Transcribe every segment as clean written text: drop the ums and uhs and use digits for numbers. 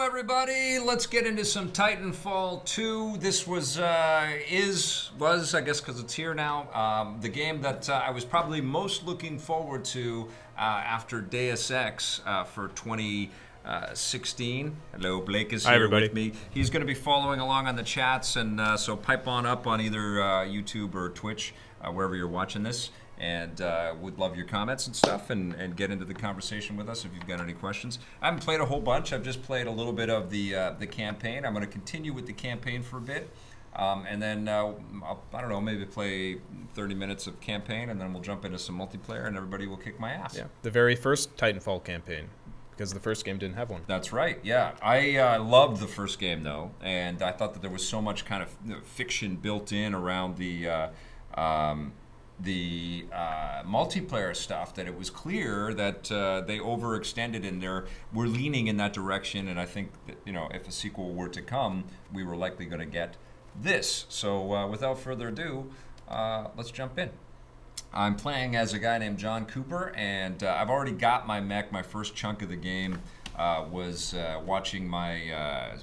everybody. Let's get into some Titanfall 2. This was, I guess because it's here now, the game that I was probably most looking forward to after Deus Ex for 2016. Hello, Blake is here with me. He's going to be following along on the chats, and so pipe on up on either YouTube or Twitch, wherever you're watching this. And would love your comments and stuff, and get into the conversation with us if you've got any questions. I haven't played a whole bunch. I've just played a little bit of the campaign. I'm going to continue with the campaign for a bit, and then I don't know, maybe play 30 minutes of campaign, and then we'll jump into some multiplayer, and everybody will kick my ass. Yeah, the very first Titanfall campaign, because the first game didn't have one. That's right. Yeah, I loved the first game though, and I thought that there was so much kind of fiction built in around the multiplayer stuff that it was clear that they overextended and we're leaning in that direction, and I think that, if a sequel were to come, we were likely going to get this. So without further ado, let's jump in. I'm playing as a guy named John Cooper, and I've already got my mech. My first chunk of the game was watching my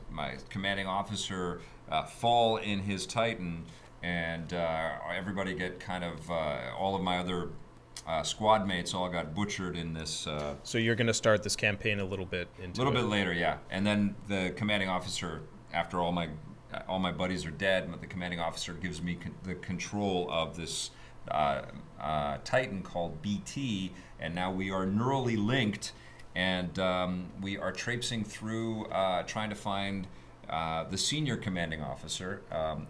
commanding officer fall in his Titan, and everybody get kind of all of my other squad mates all got butchered in this. So you're going to start this campaign a little bit later, yeah. And then the commanding officer, after all my buddies are dead, the commanding officer gives me the control of this Titan called BT, and now we are neurally linked, and we are traipsing through trying to find the senior commanding officer,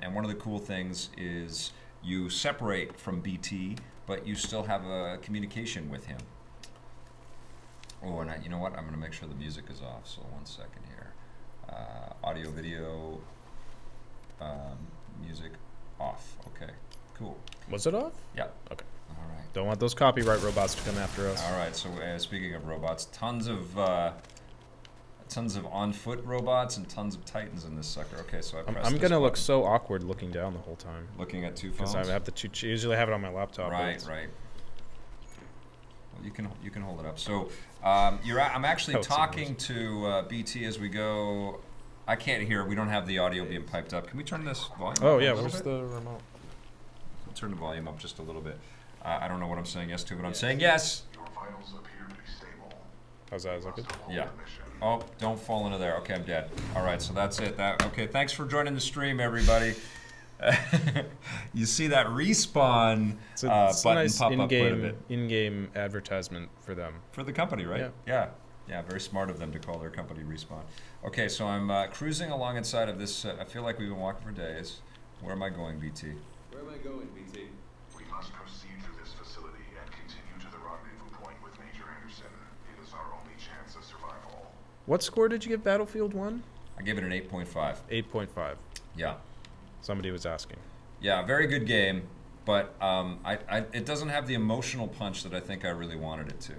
and one of the cool things is you separate from BT, but you still have a communication with him. Oh, and you know what? I'm going to make sure the music is off, so 1 second here. Audio, video, music off. Okay, cool. Was it off? Yeah. Okay. All right. Don't want those copyright robots to come after us. All right, so speaking of robots, tons of on-foot robots and tons of Titans in this sucker. Okay, so I'm gonna look so awkward looking down the whole time. Looking at two phones? Because I have the two. Usually have it on my laptop. Right. Well, you can hold it up. So I'm actually talking to BT as we go. I can't hear. We don't have the audio being piped up. Can we turn this volume up? Oh yeah, where's the remote? I'll turn the volume up just a little bit. I don't know what I'm saying yes to, but I'm saying yes. Your vitals appear to be stable. How's that? Is that good? Yeah. Oh, don't fall into there. Okay, I'm dead. All right, so that's it. Okay, thanks for joining the stream, everybody. You see that respawn button nice pop up quite a bit. In-game advertisement for them. For the company, right? Yeah. Very smart of them to call their company Respawn. Okay, so I'm cruising along inside of this. I feel like we've been walking for days. Where am I going, BT? Where am I going, BT? We must proceed through this facility and continue to the rendezvous point with Major Anderson. It is our only chance of survival. What score did you give Battlefield 1? I gave it an 8.5. 8.5. Yeah. Somebody was asking. Yeah, very good game, but it doesn't have the emotional punch that I think I really wanted it to.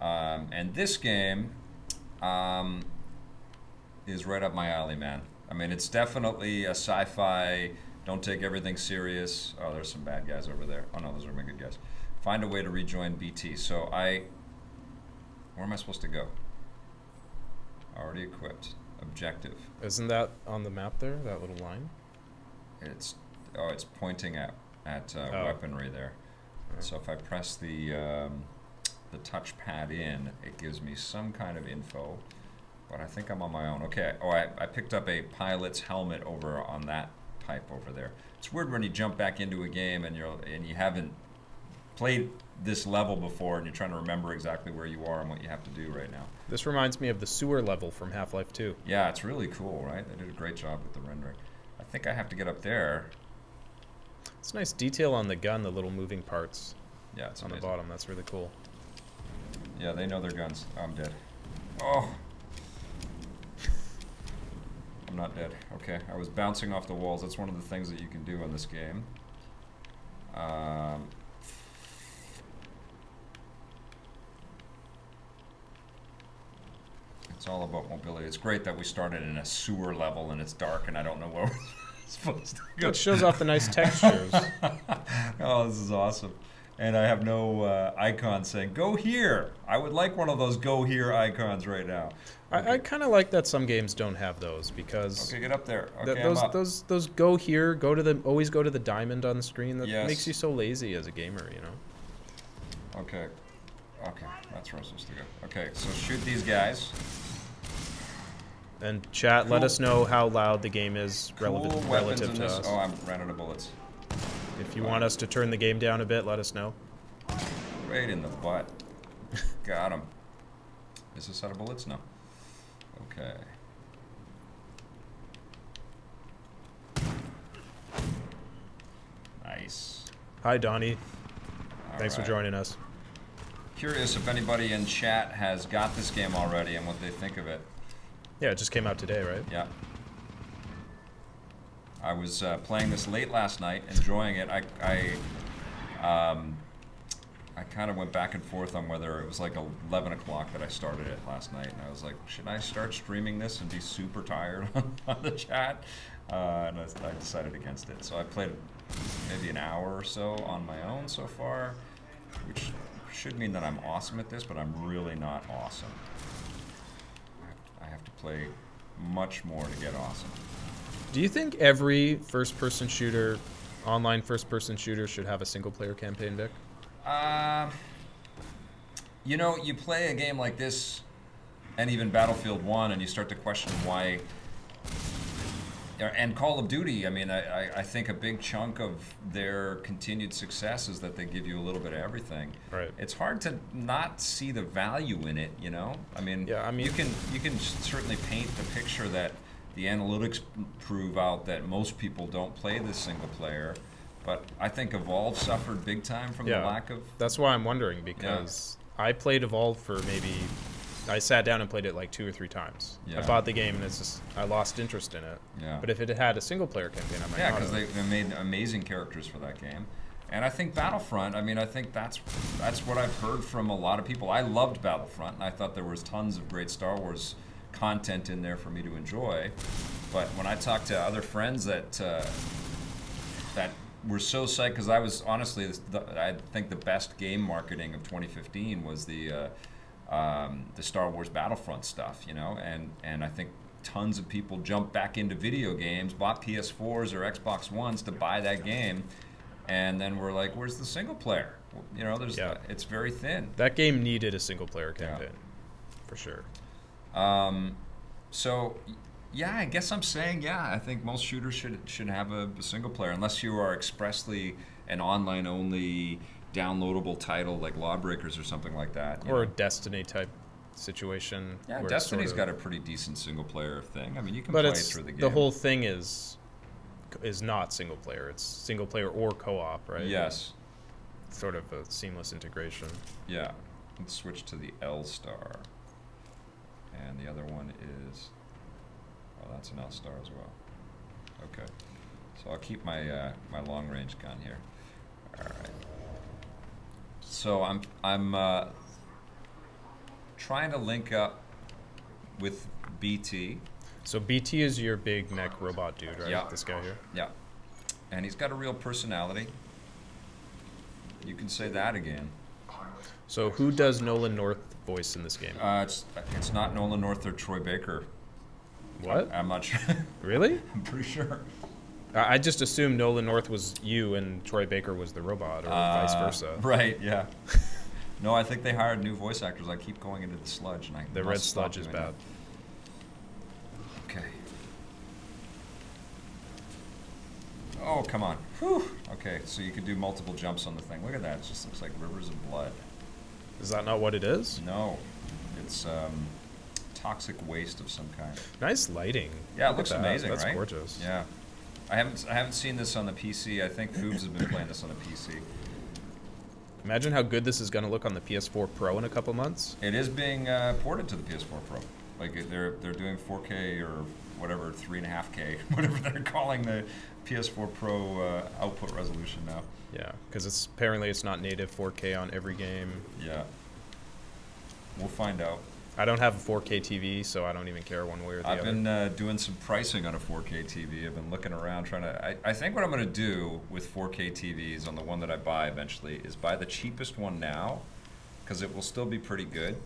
And this game is right up my alley, man. I mean, it's definitely a sci-fi, don't take everything serious. Oh, there's some bad guys over there. Oh no, those are my good guys. Find a way to rejoin BT. So where am I supposed to go? Already equipped. Objective. Isn't that on the map there, that little line? It's pointing at weaponry there. So if I press the touchpad in, it gives me some kind of info, but I think I'm on my own. Okay, I picked up a pilot's helmet over on that pipe over there. It's weird when you jump back into a game and you haven't played this level before and you're trying to remember exactly where you are and what you have to do right now. This reminds me of the sewer level from Half-Life 2. Yeah, it's really cool, right? They did a great job with the rendering. I think I have to get up there. It's nice detail on the gun, the little moving parts. Yeah, it's on amazing. The bottom. That's really cool. Yeah, they know their guns. Oh, I'm dead. Oh. I'm not dead. Okay, I was bouncing off the walls. That's one of the things that you can do in this game. It's all about mobility. It's great that we started in a sewer level and it's dark and I don't know where we're supposed to go. It shows off the nice textures. Oh, this is awesome. and I have no icon saying "Go here." I would like one of those "Go here" icons right now. I kind of like that some games don't have those because Okay, get up there. Okay, I'm up. those go here, always go to the diamond on the screen. That Yes. makes you so lazy as a gamer, you know. Okay. Okay, that's where I'm supposed to go. Okay, so shoot these guys. And chat, let Cool. us know how loud the game is Cool weapons relative in to this. us. Oh, I'm ran out of bullets. If you want us to turn the game down a bit, let us know. Right in the butt. Got him. Is this out of bullets? No. Okay. Nice. Hi, Donnie. All Thanks for right. joining us. Curious if anybody in chat has got this game already and what they think of it. Yeah, it just came out today, right? Yeah. I was playing this late last night, enjoying it. I kind of went back and forth on whether it was like 11 o'clock that I started it last night, and I was like, should I start streaming this and be super tired on the chat? And I decided against it. So I played maybe an hour or so on my own so far, which should mean that I'm awesome at this, but I'm really not awesome. I have to play much more to get awesome. Do you think every first-person shooter, online first-person shooter, should have a single-player campaign, Vic? You know, you play a game like this, and even Battlefield 1, and you start to question why. And Call of Duty, I mean, I think a big chunk of their continued success is that they give you a little bit of everything. Right. It's hard to not see the value in it, you know? I mean, Yeah, I mean- you can certainly paint the picture that the analytics prove out that most people don't play this single player, but I think Evolve suffered big time from the lack of... That's why I'm wondering, because I played Evolve for maybe... I sat down and played it like 2 or 3 times. Yeah. I bought the game and it's just... I lost interest in it. Yeah. But if it had a single-player campaign, I might Yeah, not because have. they made amazing characters for that game. And I think Battlefront, I mean, I think that's what I've heard from a lot of people. I loved Battlefront, and I thought there was tons of great Star Wars content in there for me to enjoy. But when I talked to other friends that were so psyched, because I was honestly, I think the best game marketing of 2015 was the Star Wars Battlefront stuff, you know, and I think tons of people jumped back into video games, bought PS4s or Xbox Ones to buy that game, and then we're like, where's the single player? You know, it's very thin. That game needed a single-player campaign, for sure. So, yeah, I guess I'm saying, I think most shooters should have a single player, unless you are expressly an online-only downloadable title like Lawbreakers or something like that. Or a Destiny-type situation. Yeah, where it's Destiny's sort got of, a pretty decent single-player thing. I mean, you can but play it's through the game. the whole thing is not single-player. It's single-player or co-op, right? Yes. Sort of a seamless integration. Yeah. Let's switch to the L star. And the other one is, oh, that's an L star as well. Okay. So I'll keep my my long range gun here. All right. So I'm trying to link up with BT. So BT is your big mech robot dude, right? Yeah. This guy here. Yeah. And he's got a real personality. You can say that again. So who does Nolan North voice in this game? It's not Nolan North or Troy Baker. What? I'm not sure. Really? I'm pretty sure. I just assumed Nolan North was you and Troy Baker was the robot, or vice versa. Right, yeah. No, I think they hired new voice actors. I keep going into the sludge, and The red must stop sludge is doing bad. that. Okay. Oh, come on. Whew. Okay, so you could do multiple jumps on the thing. Look at that. It just looks like rivers of blood. Is that not what it is? No. It's toxic waste of some kind. Nice lighting. Yeah, it Look looks at that. amazing, That's right? gorgeous. Yeah. I haven't seen this on the PC. I think Foobs has been playing this on the PC. Imagine how good this is going to look on the PS4 Pro in a couple months. It is being ported to the PS4 Pro. Like they're doing 4K or whatever, 3.5K, whatever they're calling the PS4 Pro output resolution now. Yeah, because apparently it's not native 4K on every game. Yeah. We'll find out. I don't have a 4K TV, so I don't even care one way or the I've other. been doing some pricing on a 4K TV. I've been looking around trying to. I think what I'm going to do with 4K TVs on the one that I buy eventually is buy the cheapest one now, because it will still be pretty good.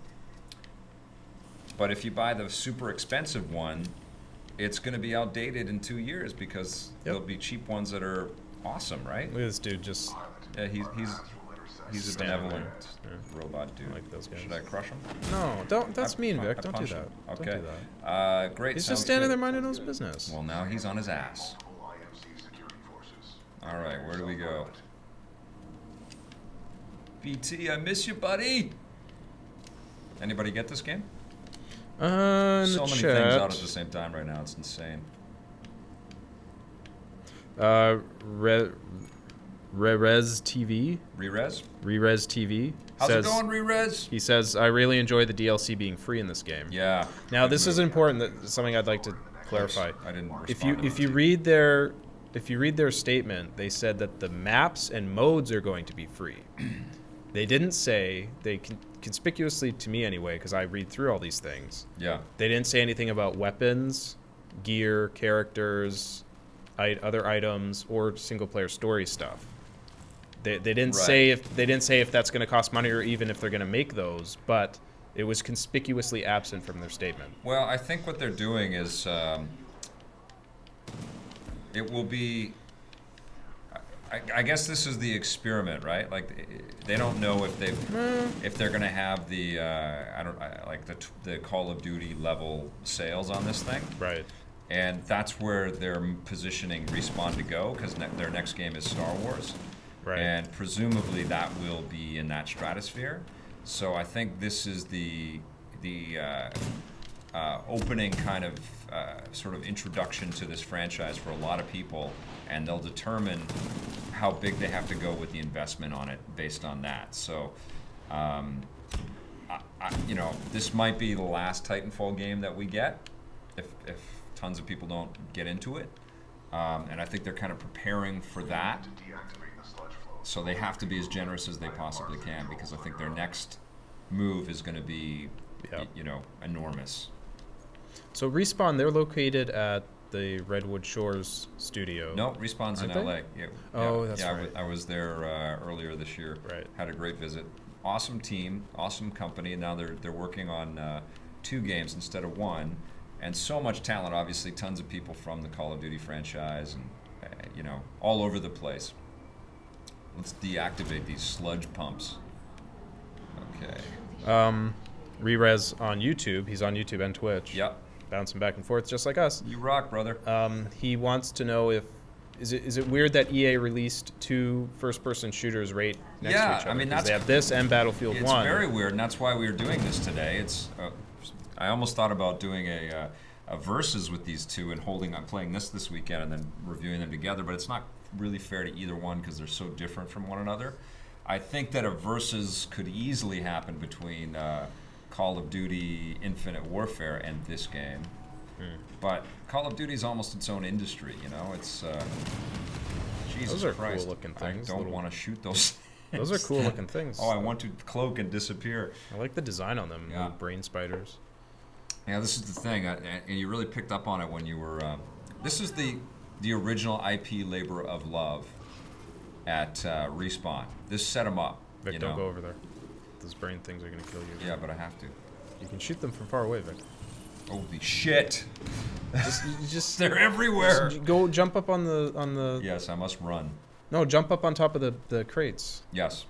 But if you buy the super expensive one, it's going to be outdated in 2 years because there'll be cheap ones that are awesome, right? Look at this dude just Yeah, he's a Standing benevolent there. robot dude. Like those guys. Should I crush him? No, don't. That's mean, I Vic. Don't do punch that. him. Don't Okay. do that. Great. He's sounds just standing good. there minding his business. Well, now he's on his ass. Multiple IMC security forces. All right, where do we go? BT, I miss you, buddy. Anybody get this game? In So the many chat. things out at the same time right now. It's insane. Rerez TV. Re-res? Rerez TV. How's says, it going, Re-res? He says, I really enjoy the DLC being free in this game. Yeah. Now, this is important. That something I'd like to clarify. I didn't respond If you to if that. you read their statement, they said that the maps and modes are going to be free. They didn't say conspicuously to me anyway, because I read through all these things. Yeah. They didn't say anything about weapons, gear, characters, other items, or single player story stuff. They didn't say if that's going to cost money or even if they're going to make those, but it was conspicuously absent from their statement. Well, I think what they're doing is it will be. I guess this is the experiment, right? Like they don't know if they're going to have the the Call of Duty level sales on this thing, Right. and that's where they're positioning Respawn to go because their next game is Star Wars, Right. and presumably that will be in that stratosphere. So I think this is the opening kind of sort of introduction to this franchise for a lot of people, and they'll determine how big they have to go with the investment on it based on that. So, this might be the last Titanfall game that we get if tons of people don't get into it, and I think they're kind of preparing for that. To deactivate the sludge flow. So they have to be as generous as they possibly can because I think their next move is going to be, Yep. enormous. So Respawn, they're located at the Redwood Shores studio. No, Respawn's in Aren't LA. they? Yeah, Oh, that's yeah, right. I was there earlier this year. Right. Had a great visit. Awesome team, awesome company. Now they're working on 2 games instead of 1, and so much talent. Obviously, tons of people from the Call of Duty franchise, and all over the place. Let's deactivate these sludge pumps. Okay. Rerez on YouTube. He's on YouTube and Twitch. Yep. Bouncing back and forth just like us. You rock, brother. He wants to know if is it weird that EA released 2 first-person shooters right next to Yeah, each other? I mean, 'Cause that's- they have this and Battlefield It's 1. very weird, and that's why we were doing this today. It's I almost thought about doing a versus with these 2 and playing this weekend and then reviewing them together, but it's not really fair to either one because they're so different from one another. I think that a versus could easily happen between Call of Duty Infinite Warfare and this game. But Call of Duty is almost its own industry, It's Jesus Those are Christ. cool-looking things, I don't little- want to shoot those. Those are cool-looking things. Oh, I want to cloak and disappear. I like the design on them. Yeah. Little brain spiders. Yeah, this is the thing, and you really picked up on it when you were. This is the original IP labor of love at Respawn. This set them up. Vic, don't go over there. Those brain things are going to kill you. Yeah, but I have to. You can shoot them from far away, Vic. Holy shit! You just They're everywhere. go jump up on the. Yes, I must run. No, jump up on top of the crates. Yes.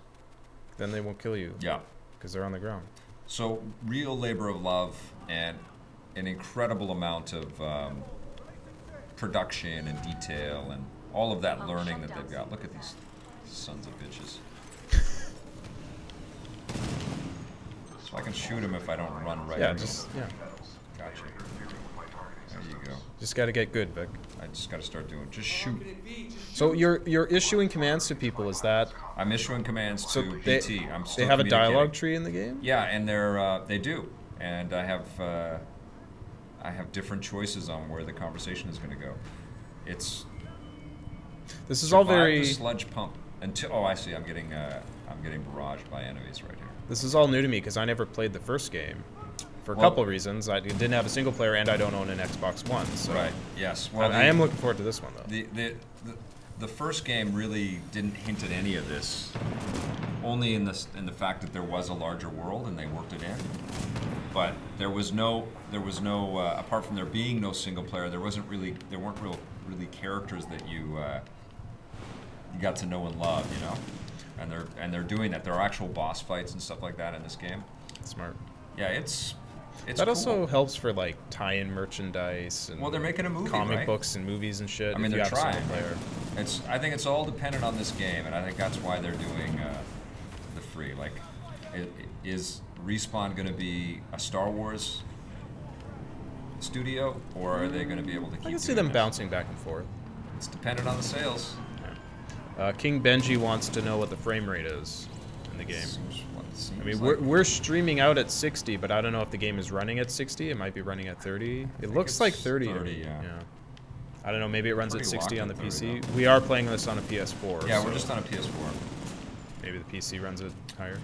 Then they won't kill you Yeah. because they're on the ground. So real labor of love and an incredible amount of production and detail and all of that learning that they've got. Look at these sons of bitches. So I can shoot him if I don't run right. Yeah, into just him. yeah. Gotcha. There you go. Just got to get good, Vic. I just got to start doing. Just shoot. So you're issuing commands to people. Is that I'm issuing commands so? to They, BT. I'm they still have a communicating. dialogue tree in the game. Yeah, and they do, and I have different choices on where the conversation is going to go. It's This is all survive very. the sludge pump until. Oh, I see. I'm getting barraged by enemies right here. This is all new to me because I never played the first game. for a Well- couple of reasons. I didn't have a single player, and I don't own an Xbox One. So Right. Yes. I, Well, I am looking forward to this one though. the first game really didn't hint at any of this, only in the fact that there was a larger world and they worked it in. But there was no apart from there being no single player, there weren't really characters that you got to know and love, you know. And they're doing that. There are actual boss fights and stuff like that in this game. Smart. Yeah, it's That cool. also helps for like tie-in merchandise and Well, they're making a movie, comic right? books and movies and shit. I mean, if you they're have a trying. single player. I think it's all dependent on this game, and I think that's why they're doing the free. Like, is Respawn going to be a Star Wars studio, or are they going to be able to keep? I can see doing them this? bouncing back and forth. It's dependent on the sales. King Benji wants to know what the frame rate is in the game. Seems I mean, like- we're streaming out at 60, but I don't know if the game is running at 60. It might be running at 30. It looks it's like 30. 30, yeah. I don't know. Maybe it runs at Pretty 60 on the locked at PC. 30 We are playing this on a PS4. Yeah, so we're just on a PS4. maybe the PC runs it higher.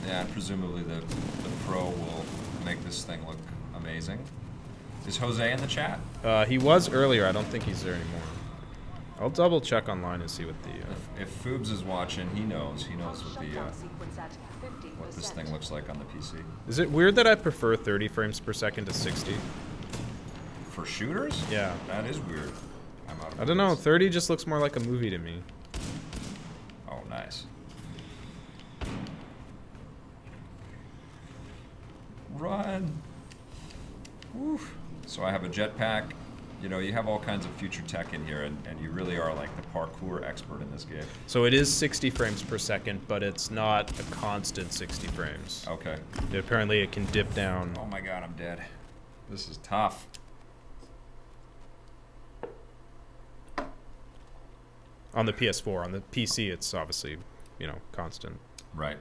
Yeah, and presumably the Pro will make this thing look amazing. Is Jose in the chat? He was earlier. I don't think he's there anymore. I'll double check online and see what the. If Foobs is watching, he knows. He knows what what this thing looks like on the PC. Is it weird that I prefer 30 frames per second to 60? For shooters? Yeah. That is weird. I'm out of I don't know. movies. 30 just looks more like a movie to me. Oh, nice. Run. Woof. So I have a jetpack. You know, you have all kinds of future tech in here, and you really are like the parkour expert in this game. So it is 60 frames per second, but it's not a constant 60 frames. Okay. Apparently it can dip down. Oh my god, I'm dead. This is tough. On the PS4. On the PC, it's obviously, you know, constant. Right.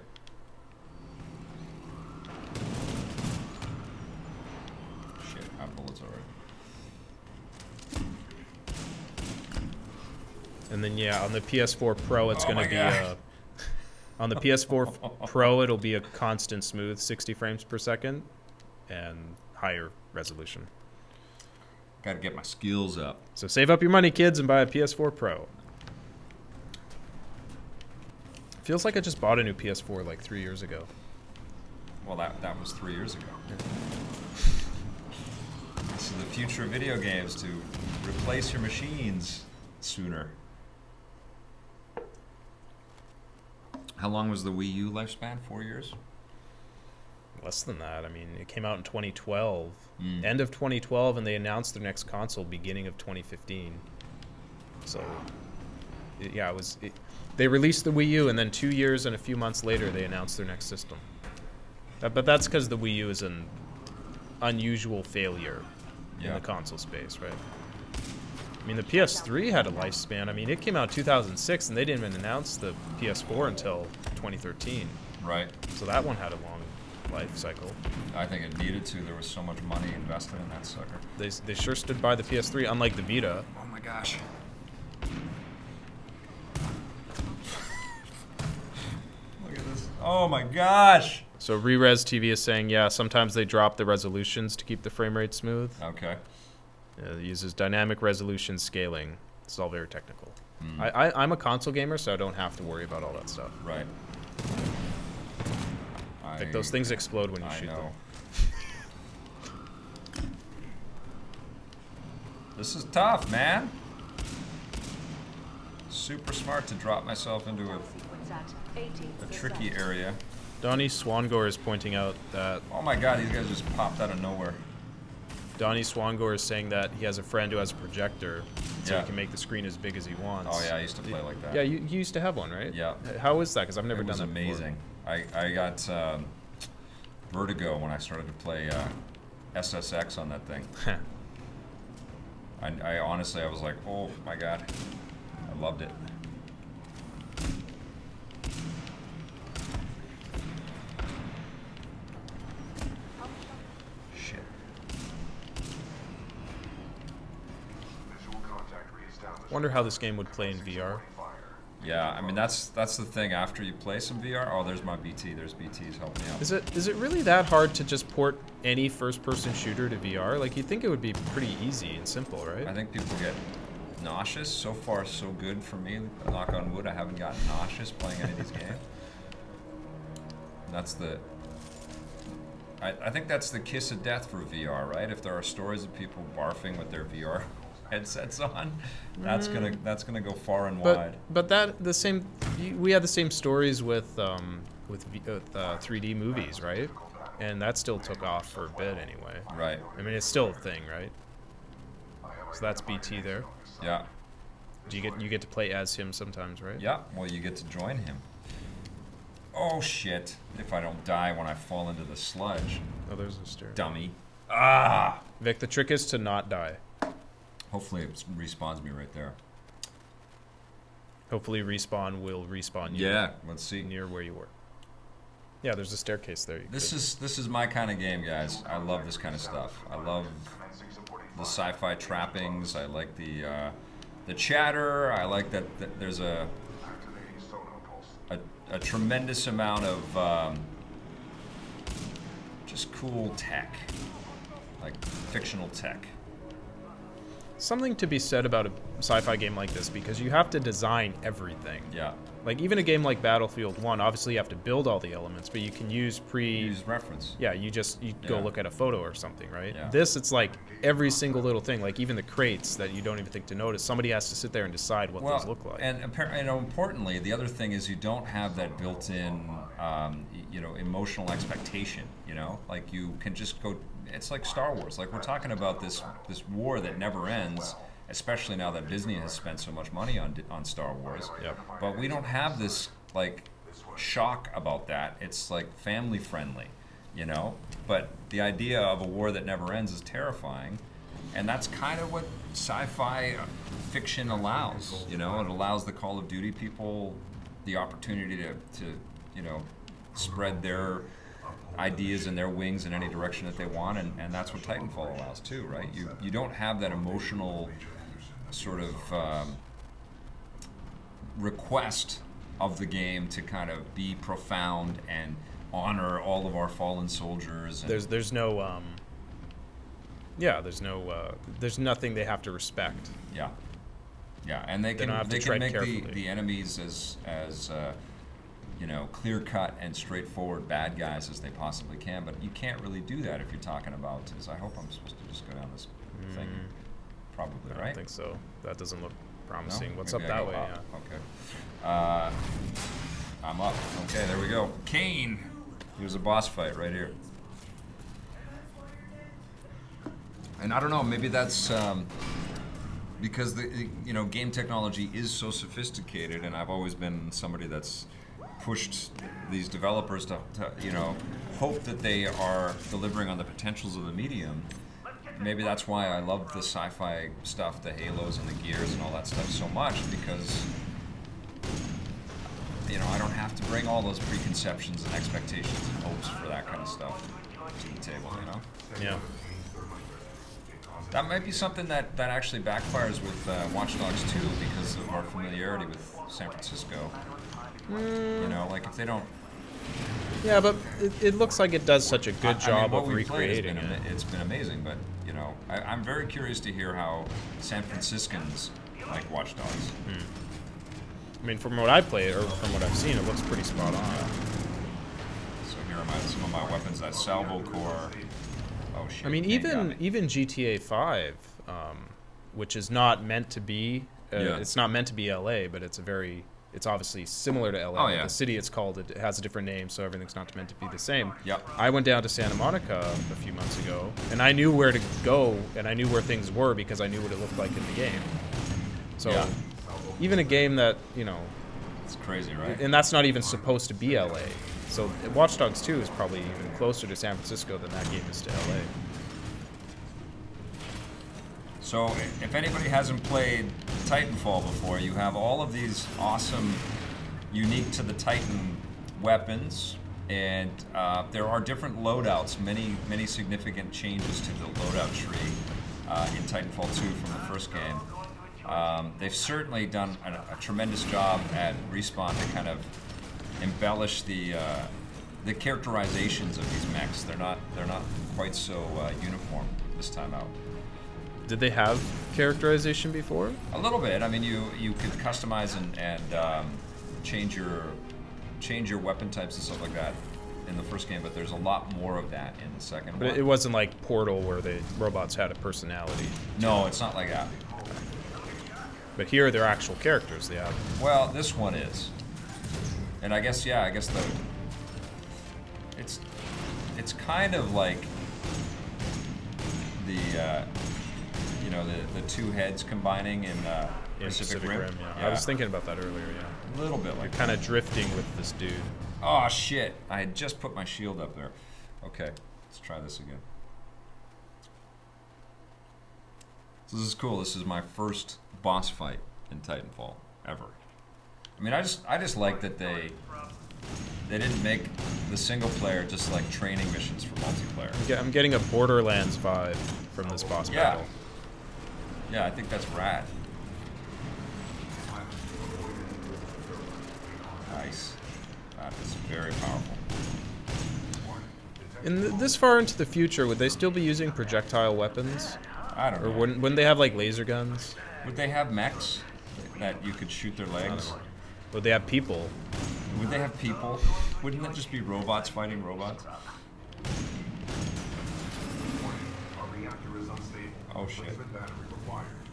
Shit, I have bullets already. And then, yeah, on the PS4 Pro, it's Oh going my to be God. on the PS4 Pro, it'll be a constant smooth 60 frames per second and higher resolution. Gotta get my skills up. So save up your money, kids, and buy a PS4 Pro. Feels like I just bought a new PS4 like 3 years ago. Well, that was 3 years ago. This is the future of video games, to replace your machines sooner. How long was the Wii U lifespan? 4 years? Less than that. I mean, it came out in 2012. Mm. End of 2012, and they announced their next console beginning of 2015. So, yeah, it was... They released the Wii U, and then 2 years and a few months later, they announced their next system. But that's because the Wii U is an unusual failure in Yeah. the console space, right? I mean, the PS3 had a lifespan. I mean, it came out in 2006, and they didn't even announce the PS4 until 2013. Right. So that one had a long life cycle. I think it needed to. There was so much money invested in that sucker. They sure stood by the PS3, unlike the Vita. Oh my gosh. Look at this. Oh my gosh. So Re-Res TV is saying, yeah, sometimes they drop the resolutions to keep the frame rate smooth. Okay. It uses dynamic resolution scaling. It's all very technical. Mm. I'm a console gamer, so I don't have to worry about all that stuff. Right. Like those things explode when you I shoot know. them. This is tough, man. Super smart to drop myself into a tricky area. Donnie Swangore is pointing out that Oh my god, these guys just popped out of nowhere. Donnie Swangore is saying that he has a friend who has a projector, so Yeah. he can make the screen as big as he wants. Oh yeah, I used to play like that. Yeah, you used to have one, right? Yeah. How is that? Because I've never It was done that amazing. I got vertigo when I started to play SSX on that thing. before. I honestly, I was like, oh my god, I loved it. Shit. Visual contact reestablished. Wonder how this game would play in VR. Fire. Yeah, I mean that's the thing. After you play some VR, oh, there's my BT. There's BT's helping me out. Is it really that hard to just port any first-person shooter to VR? Like, you'd think it would be pretty easy and simple, right? I think people get nauseous. So far, so good for me. Knock on wood, I haven't gotten nauseous playing any of these games. And that's the. I think that's the kiss of death for VR, right? If there are stories of people barfing with their VR headsets on, that's gonna go far and wide. But we had the same stories with 3D movies, right? And that still took off for a bit anyway. Right. I mean, it's still a thing, right? So that's BT there. Yeah. You get to play as him sometimes, right? Yeah. Well, you get to join him. Oh shit! If I don't die when I fall into the sludge. Oh, there's a stair. Dummy. Ah! Vic, the trick is to not die. Hopefully it respawns me right there. Hopefully respawn will respawn you. Yeah, let's see. Near where you were. Yeah, there's a staircase there. This is my kind of game, guys. I love this kind of stuff. I love the sci-fi trappings. I like the chatter. I like that there's a tremendous amount of just cool tech, like fictional tech. Something to be said about a sci-fi game like this, because you have to design everything. Yeah. Like, even a game like Battlefield 1, obviously you have to build all the elements, but you can use reference. Yeah, you go look at a photo or something, right? Yeah. This, it's like every single little thing, like even the crates that you don't even think to notice. Somebody has to sit there and decide what those look like. And importantly, the other thing is you don't have that built-in, emotional expectation. Like you can just go. It's like Star Wars. Like, we're talking about this war that never ends, especially now that Disney has spent so much money on Star Wars. Yep. But we don't have this like shock about that. It's like family friendly, But the idea of a war that never ends is terrifying, and that's kind of what sci-fi fiction allows. It allows the Call of Duty people the opportunity to spread their ideas and their wings in any direction that they want, and that's what Titanfall allows too, right? You don't have that emotional sort of request of the game to kind of be profound and honor all of our fallen soldiers. And there's nothing they have to respect. Yeah, and they can make the enemies as clear-cut and straightforward bad guys as they possibly can, but you can't really do that if you're talking about, I hope I'm supposed to just go down this thing. Probably, right? I don't think so. That doesn't look promising. No? What's Maybe up that way? Up. Yeah. Okay. I'm up. Okay, there we go. Kane. Here's a boss fight right here. And I don't know, maybe that's because the game technology is so sophisticated, and I've always been somebody that's pushed these developers to hope that they are delivering on the potentials of the medium. Maybe that's why I love the sci-fi stuff, the Halos and the Gears and all that stuff so much, because I don't have to bring all those preconceptions and expectations and hopes for that kind of stuff to the table, Yeah. That might be something that actually backfires with Watch Dogs 2 because of our familiarity with San Francisco. Like if they don't. Yeah, but it looks like it does such a good job of recreating it. It's been amazing, but I'm very curious to hear how San Franciscans like Watch Dogs. I mean, from what I played or from what I've seen, it looks pretty spot on. So here are some of my weapons. That salvo core. Oh shit. I mean, even GTA 5, which is not meant to be. It's not meant to be LA, but it's obviously similar to LA. Oh, yeah. The city it's called, it has a different name, so everything's not meant to be the same. Yep. I went down to Santa Monica a few months ago, and I knew where to go, and I knew where things were because I knew what it looked like in the game. So even a game that, it's crazy, right? and that's not even supposed to be LA. So Watch Dogs 2 is probably even closer to San Francisco than that game is to LA. So if anybody hasn't played Titanfall before, you have all of these awesome, unique to the Titan weapons, and there are different loadouts, many significant changes to the loadout tree in Titanfall 2 from the first game. they've certainly done a tremendous job at Respawn to kind of embellish the characterizations of these mechs. They're not quite so uniform this time out. Did they have characterization before? A little bit. I mean, you could customize and change your weapon types and stuff like that in the first game, but there's a lot more of that in the second one. But it wasn't like Portal where the robots had a personality. No, it's not like that. But here they're actual characters. They have. Well, this one is, and I guess it's kind of like the the two heads combining in Pacific Rim. Yeah. I was thinking about that earlier. Yeah. A little bit like kind of drifting with this dude. Oh shit! I had just put my shield up there. Okay, let's try this again. So this is cool. This is my first boss fight in Titanfall ever. I mean, I just like that they didn't make the single player just like training missions for multiplayer. I'm getting a Borderlands vibe from this boss battle. Yeah, I think that's rad. Nice. That is very powerful. This far into the future, would they still be using projectile weapons? I don't know. Or wouldn't they have like laser guns? Would they have mechs that you could shoot their legs? Would they have people? Would they have people? Wouldn't that just be robots fighting robots? Oh shit.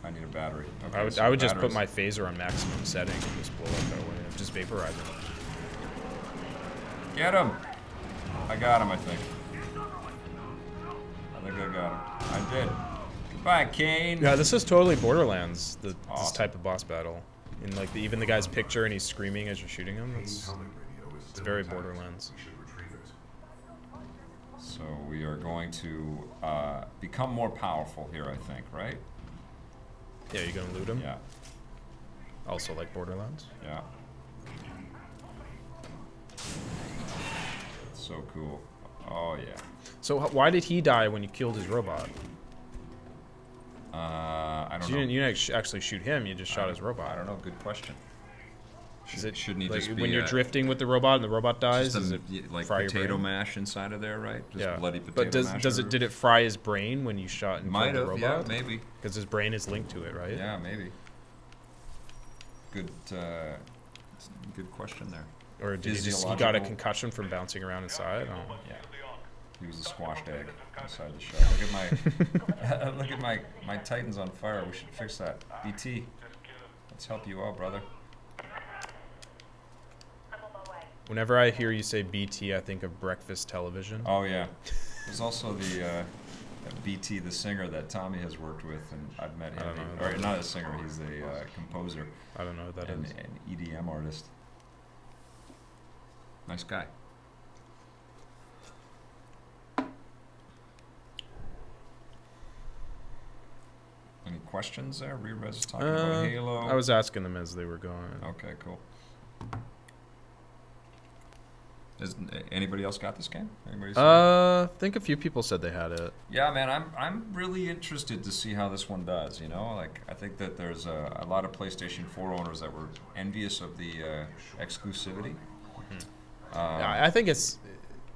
I need a battery. Okay, I would just put my phaser on maximum setting and just blow up that way. Just vaporize him. Get him! I got him, I think. I think I got him. I did. Goodbye, Kane! Yeah, this is totally Borderlands, this Awesome. type of boss battle. In like even the guy's picture and he's screaming as you're shooting him. It's very Borderlands. So we are going to become more powerful here, I think, right? Yeah, you gonna loot him? Yeah. Also like Borderlands. Yeah. So cool. Oh yeah. So why did he die when you killed his robot? I don't So know. you didn't actually shoot him. You just shot his robot. I don't know. Good question. Shouldn't he like just be when you're drifting with the robot and the robot dies? just Does a, it like fry your potato brain? mash inside of there, right? Just Yeah. bloody potato But mash. did it fry his brain when you shot and Might killed have. the Yeah, robot? maybe. Because his brain is linked to it, right? Yeah, maybe. Good. Good question there. Or did he got a Physiological- concussion from bouncing around inside? Oh. Yeah. He was a squashed egg inside the shell. Look at my look at my Titan's on fire. We should fix that. BT, let's help you out, brother. Whenever I hear you say BT, I think of breakfast television. Oh yeah. There's also the BT, the singer that Tommy has worked with, and I've met him. I don't know who Or that not a singer. He's a composer I don't know what that and is. an EDM artist. Nice guy. Any questions there? Re-Res is talking about Halo. I was asking them as they were going. Okay, cool. Is anybody else got this game? Anybody seen it? I think a few people said they had it. Yeah, man, I'm really interested to see how this one does. You know, like I think that there's a lot of PlayStation 4 owners that were envious of the exclusivity. I think it's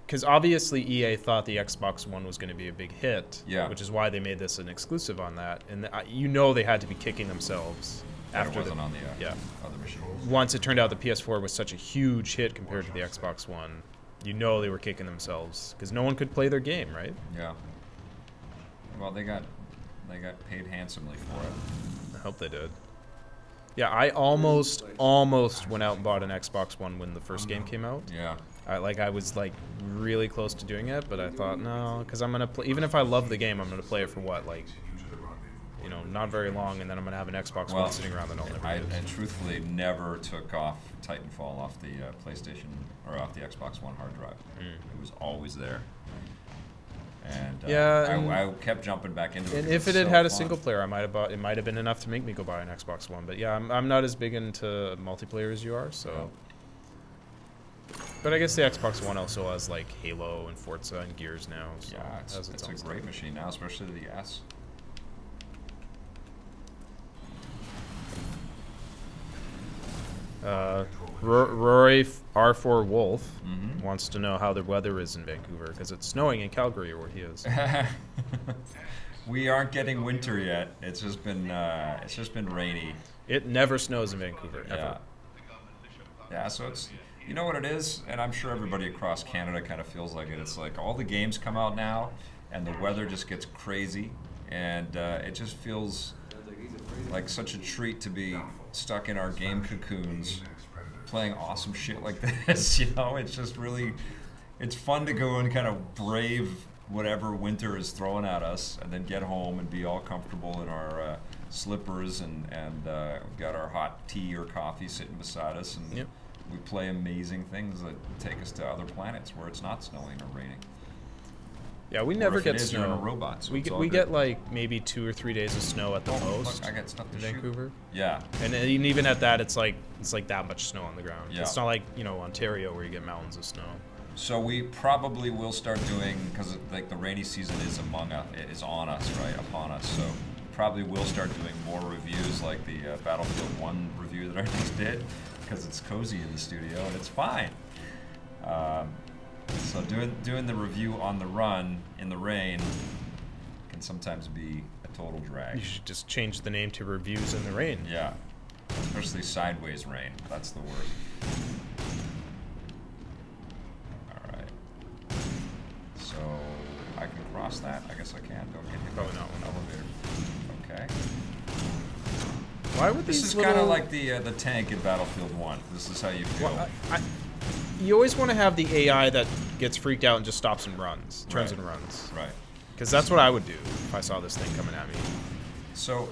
because obviously EA thought the Xbox One was going to be a big hit, Yeah. which is why they made this an exclusive on that. And you know they had to be kicking themselves That after it wasn't on the yeah. other machine. Once it turned out the PS4 was such a huge hit compared to the Xbox One, you know they were kicking themselves because no one could play their game, right? Yeah. Well, they got paid handsomely for it. I hope they did. Yeah, I almost went out and bought an Xbox One when the first game came out. Yeah. I was like really close to doing it, but I thought no, because I'm gonna play. Even if I love the game, I'm gonna play it for what, like, you know, not very long, and then I'm gonna have an Xbox One sitting around that I'll never I use. truthfully never took off Titanfall off the PlayStation or off the Xbox One hard drive. It was always there. And Yeah, I kept jumping back into it. And 'cause if it it's had so had a fun. single player, I might have bought. It might have been enough to make me go buy an Xbox One. But yeah, I'm not as big into multiplayer as you are, so. But I guess the Xbox One also has like Halo and Forza and Gears now. So Yeah, it has it's own a stuff. great machine now, especially the S. Rory R4 Wolf Mm-hmm. wants to know how the weather is in Vancouver because it's snowing in Calgary where he is. We aren't getting winter yet. It's just been rainy. It never snows in Vancouver, ever. Yeah. Yeah, so it's, you know what it is, and I'm sure everybody across Canada kind of feels like it. It's like all the games come out now, and the weather just gets crazy, and it just feels like such a treat to be stuck in our game cocoons, playing awesome shit like this. You know, it's just really, it's fun to go and kind of brave whatever winter is throwing at us, and then get home and be all comfortable in our slippers, and we've got our hot tea or coffee sitting beside us, and Yep. we play amazing things that take us to other planets where it's not snowing or raining. Yeah, we Or never if get it is, snow. you're in a robot, so we it's get all we good. get like maybe 2 or 3 days of snow at the Oh, most fuck, I got stuff to in shoot. Vancouver. Yeah. And even at that, it's like that much snow on the ground. Yeah. It's not like Ontario where you get mountains of snow. So we probably will start doing, because like the rainy season is on us, right, upon us. So probably will start doing more reviews like the Battlefield 1 review that I just did, because it's cozy in the studio and it's fine. So doing the review on the run in the rain can sometimes be a total drag. You should just change the name to Reviews in the Rain. Yeah, especially sideways rain. That's the worst. All right. So I can cross that. I guess I can. Don't get hit by Probably not an one. elevator. Okay. Why would This these is little... kind of like the tank in Battlefield 1. This is how you feel. Well, you always want to have the AI that gets freaked out and just stops and runs, turns Right. and runs. Right. Because that's what I would do if I saw this thing coming at me. So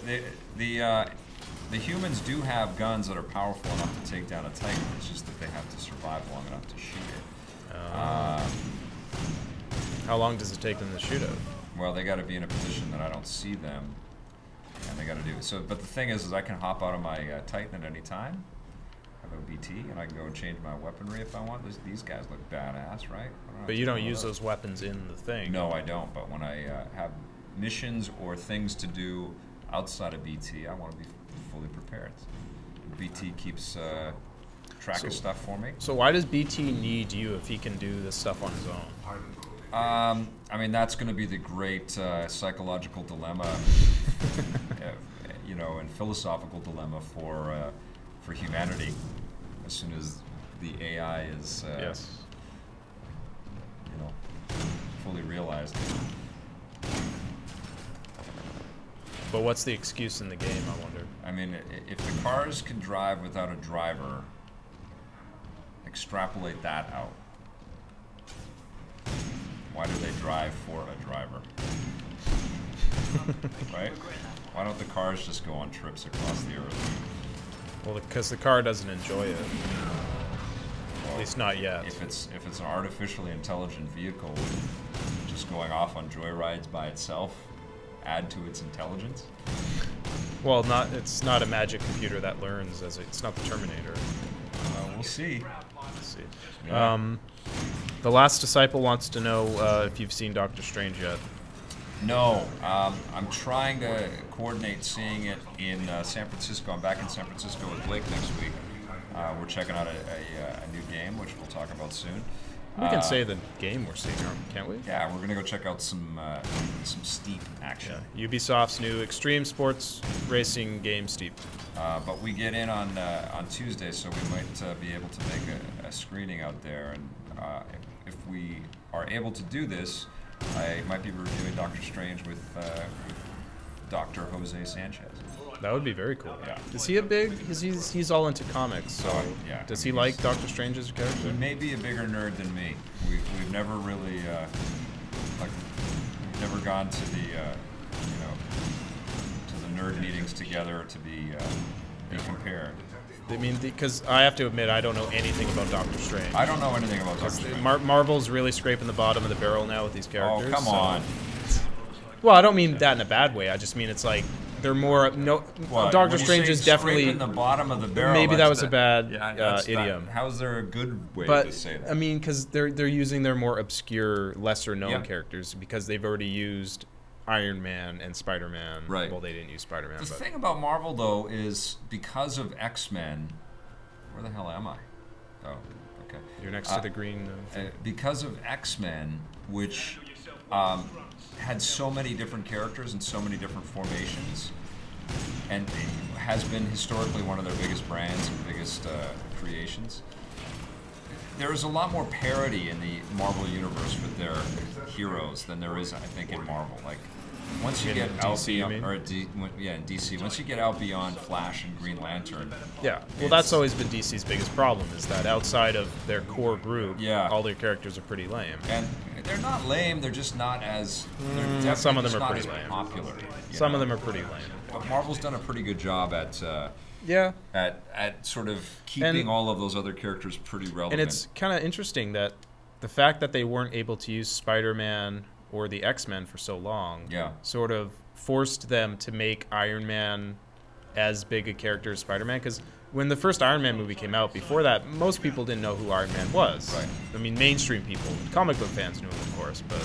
the humans do have guns that are powerful enough to take down a Titan. It's just that they have to survive long enough to shoot it. How long does it take them to shoot it? Well, they got to be in a position that I don't see them, and they got to do it. So, but the thing is I can hop out of my Titan at any time. I have a BT, and I can go and change my weaponry if I want. These guys look badass, right? But you don't use those weapons in the thing. No, I don't. But when I have missions or things to do outside of BT, I want to be fully prepared. BT keeps track of stuff for me. So why does BT need you if he can do this stuff on his own? I mean, that's going to be the great psychological dilemma, and philosophical dilemma for humanity. As soon as the AI is, Yes. fully realized. But what's the excuse in the game, I wonder? I mean, if the cars can drive without a driver, extrapolate that out. Why do they drive for a driver? Right? Why don't the cars just go on trips across the earth? Well, because the car doesn't enjoy it. Well, At least not yet. If it's an artificially intelligent vehicle just going off on joyrides by itself, add to its intelligence? Well, it's not a magic computer that learns it's not the Terminator. We'll see. Let's see. Yeah. The Last Disciple wants to know if you've seen Doctor Strange yet. No, I'm trying to coordinate seeing it in San Francisco. I'm back in San Francisco with Blake next week. We're checking out a new game, which we'll talk about soon. We can say the game we're seeing, can't we? Yeah, we're gonna go check out some Steep action. Yeah. Ubisoft's new extreme sports racing game, Steep. But we get in on Tuesday, so we might be able to make a screening out there. And if we are able to do this, I might be reviewing Doctor Strange with Dr. Jose Sanchez. That would be very cool. Yeah. Is he he's all into comics, so yeah, does I he mean, like Doctor Strange as a character? He may be a bigger nerd than me. We've never really we've never gone to the to the nerd meetings together to be compared. I mean, because I have to admit, I don't know anything about Doctor Strange. I don't know anything about Doctor Strange. Marvel's really scraping the bottom of the barrel now with these Oh, characters. come on. Well, I don't mean that in a bad way. I just mean it's like they're more What, Doctor when you Strange say is definitely scraping the bottom of the barrel. maybe that that's was a bad that's idiom. How's there a good way But to say that? I mean, because they're using their more obscure, lesser known Yeah. characters because they've already used Iron Man and Spider-Man. Right. Well, they didn't use Spider-Man. The but thing about Marvel, though, is because of X-Men, Where the hell am I? Oh, okay. You're next to the green. Because of X-Men, which had so many different characters and so many different formations, and has been historically one of their biggest brands and biggest creations. There is a lot more parity in the Marvel universe with their heroes than there is, I think, in Marvel. Like, once you get out beyond, in DC, once you get out beyond Flash and Green Lantern. Yeah, well, that's always been DC's biggest problem, is that outside of their core group, all their characters are pretty lame. And they're not lame; they're just not as. Some of them are pretty lame. Popular. Some of them are pretty lame. But Marvel's done a pretty good job at. At sort of keeping all of those other characters pretty relevant. And it's kind of interesting that the fact that they weren't able to use Spider-Man or the X-Men for so long sort of forced them to make Iron Man as big a character as Spider-Man. Because when the first Iron Man movie came out, before that, most people didn't know who Iron Man was. Right. I mean, mainstream people, comic book fans knew him, of course, but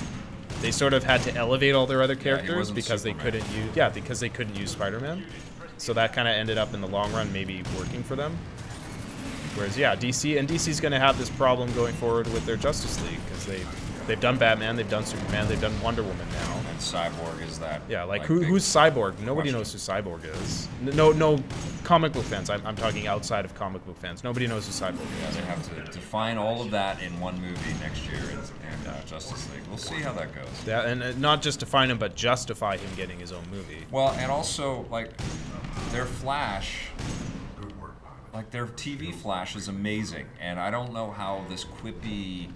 they sort of had to elevate all their other characters because they couldn't use Spider-Man. So that kind of ended up in the long run maybe working for them. Whereas, DC's going to have this problem going forward with their Justice League because they've done Batman, they've done Superman, they've done Wonder Woman now. And Cyborg is that. Yeah, who's Cyborg? Nobody knows who Cyborg is. No comic book fans. I'm talking outside of comic book fans. Nobody knows who Cyborg is. Yeah, they have to define all of that in one movie next year in Justice League. We'll see how that goes. Yeah, and not just define him, but justify him getting his own movie. Well, and also, their Flash, their TV Flash is amazing, and I don't know how this quippy,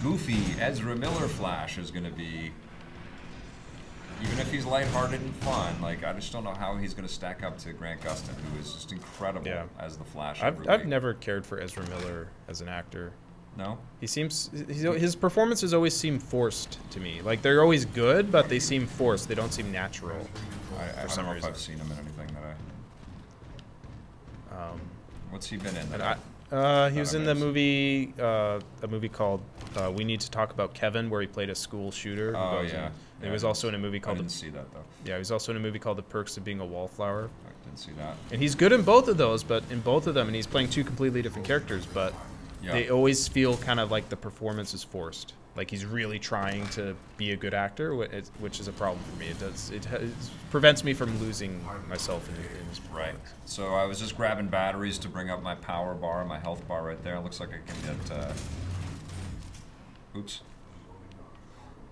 goofy Ezra Miller Flash is going to be. Even if he's lighthearted and fun, I just don't know how he's going to stack up to Grant Gustin, who is just incredible as the Flash. I've never cared for Ezra Miller as an actor. No? His performances always seem forced to me. They're always good, but they seem forced. They don't seem natural. I don't know if I've seen him in anything that what's he been in? He was in the movie, a movie called We Need to Talk About Kevin, where he played a school shooter. Oh, yeah. He was also in a movie called... I didn't see that, though. Yeah, he was also in a movie called The Perks of Being a Wallflower. I didn't see that. And he's good in both of those, but in both of them, and he's playing two completely different characters, but they always feel kind of like the performance is forced. Like he's really trying to be a good actor, which is a problem for me. It prevents me from losing myself in his performance. Right. So I was just grabbing batteries to bring up my power bar, my health bar right there. It looks like I can get... Oops.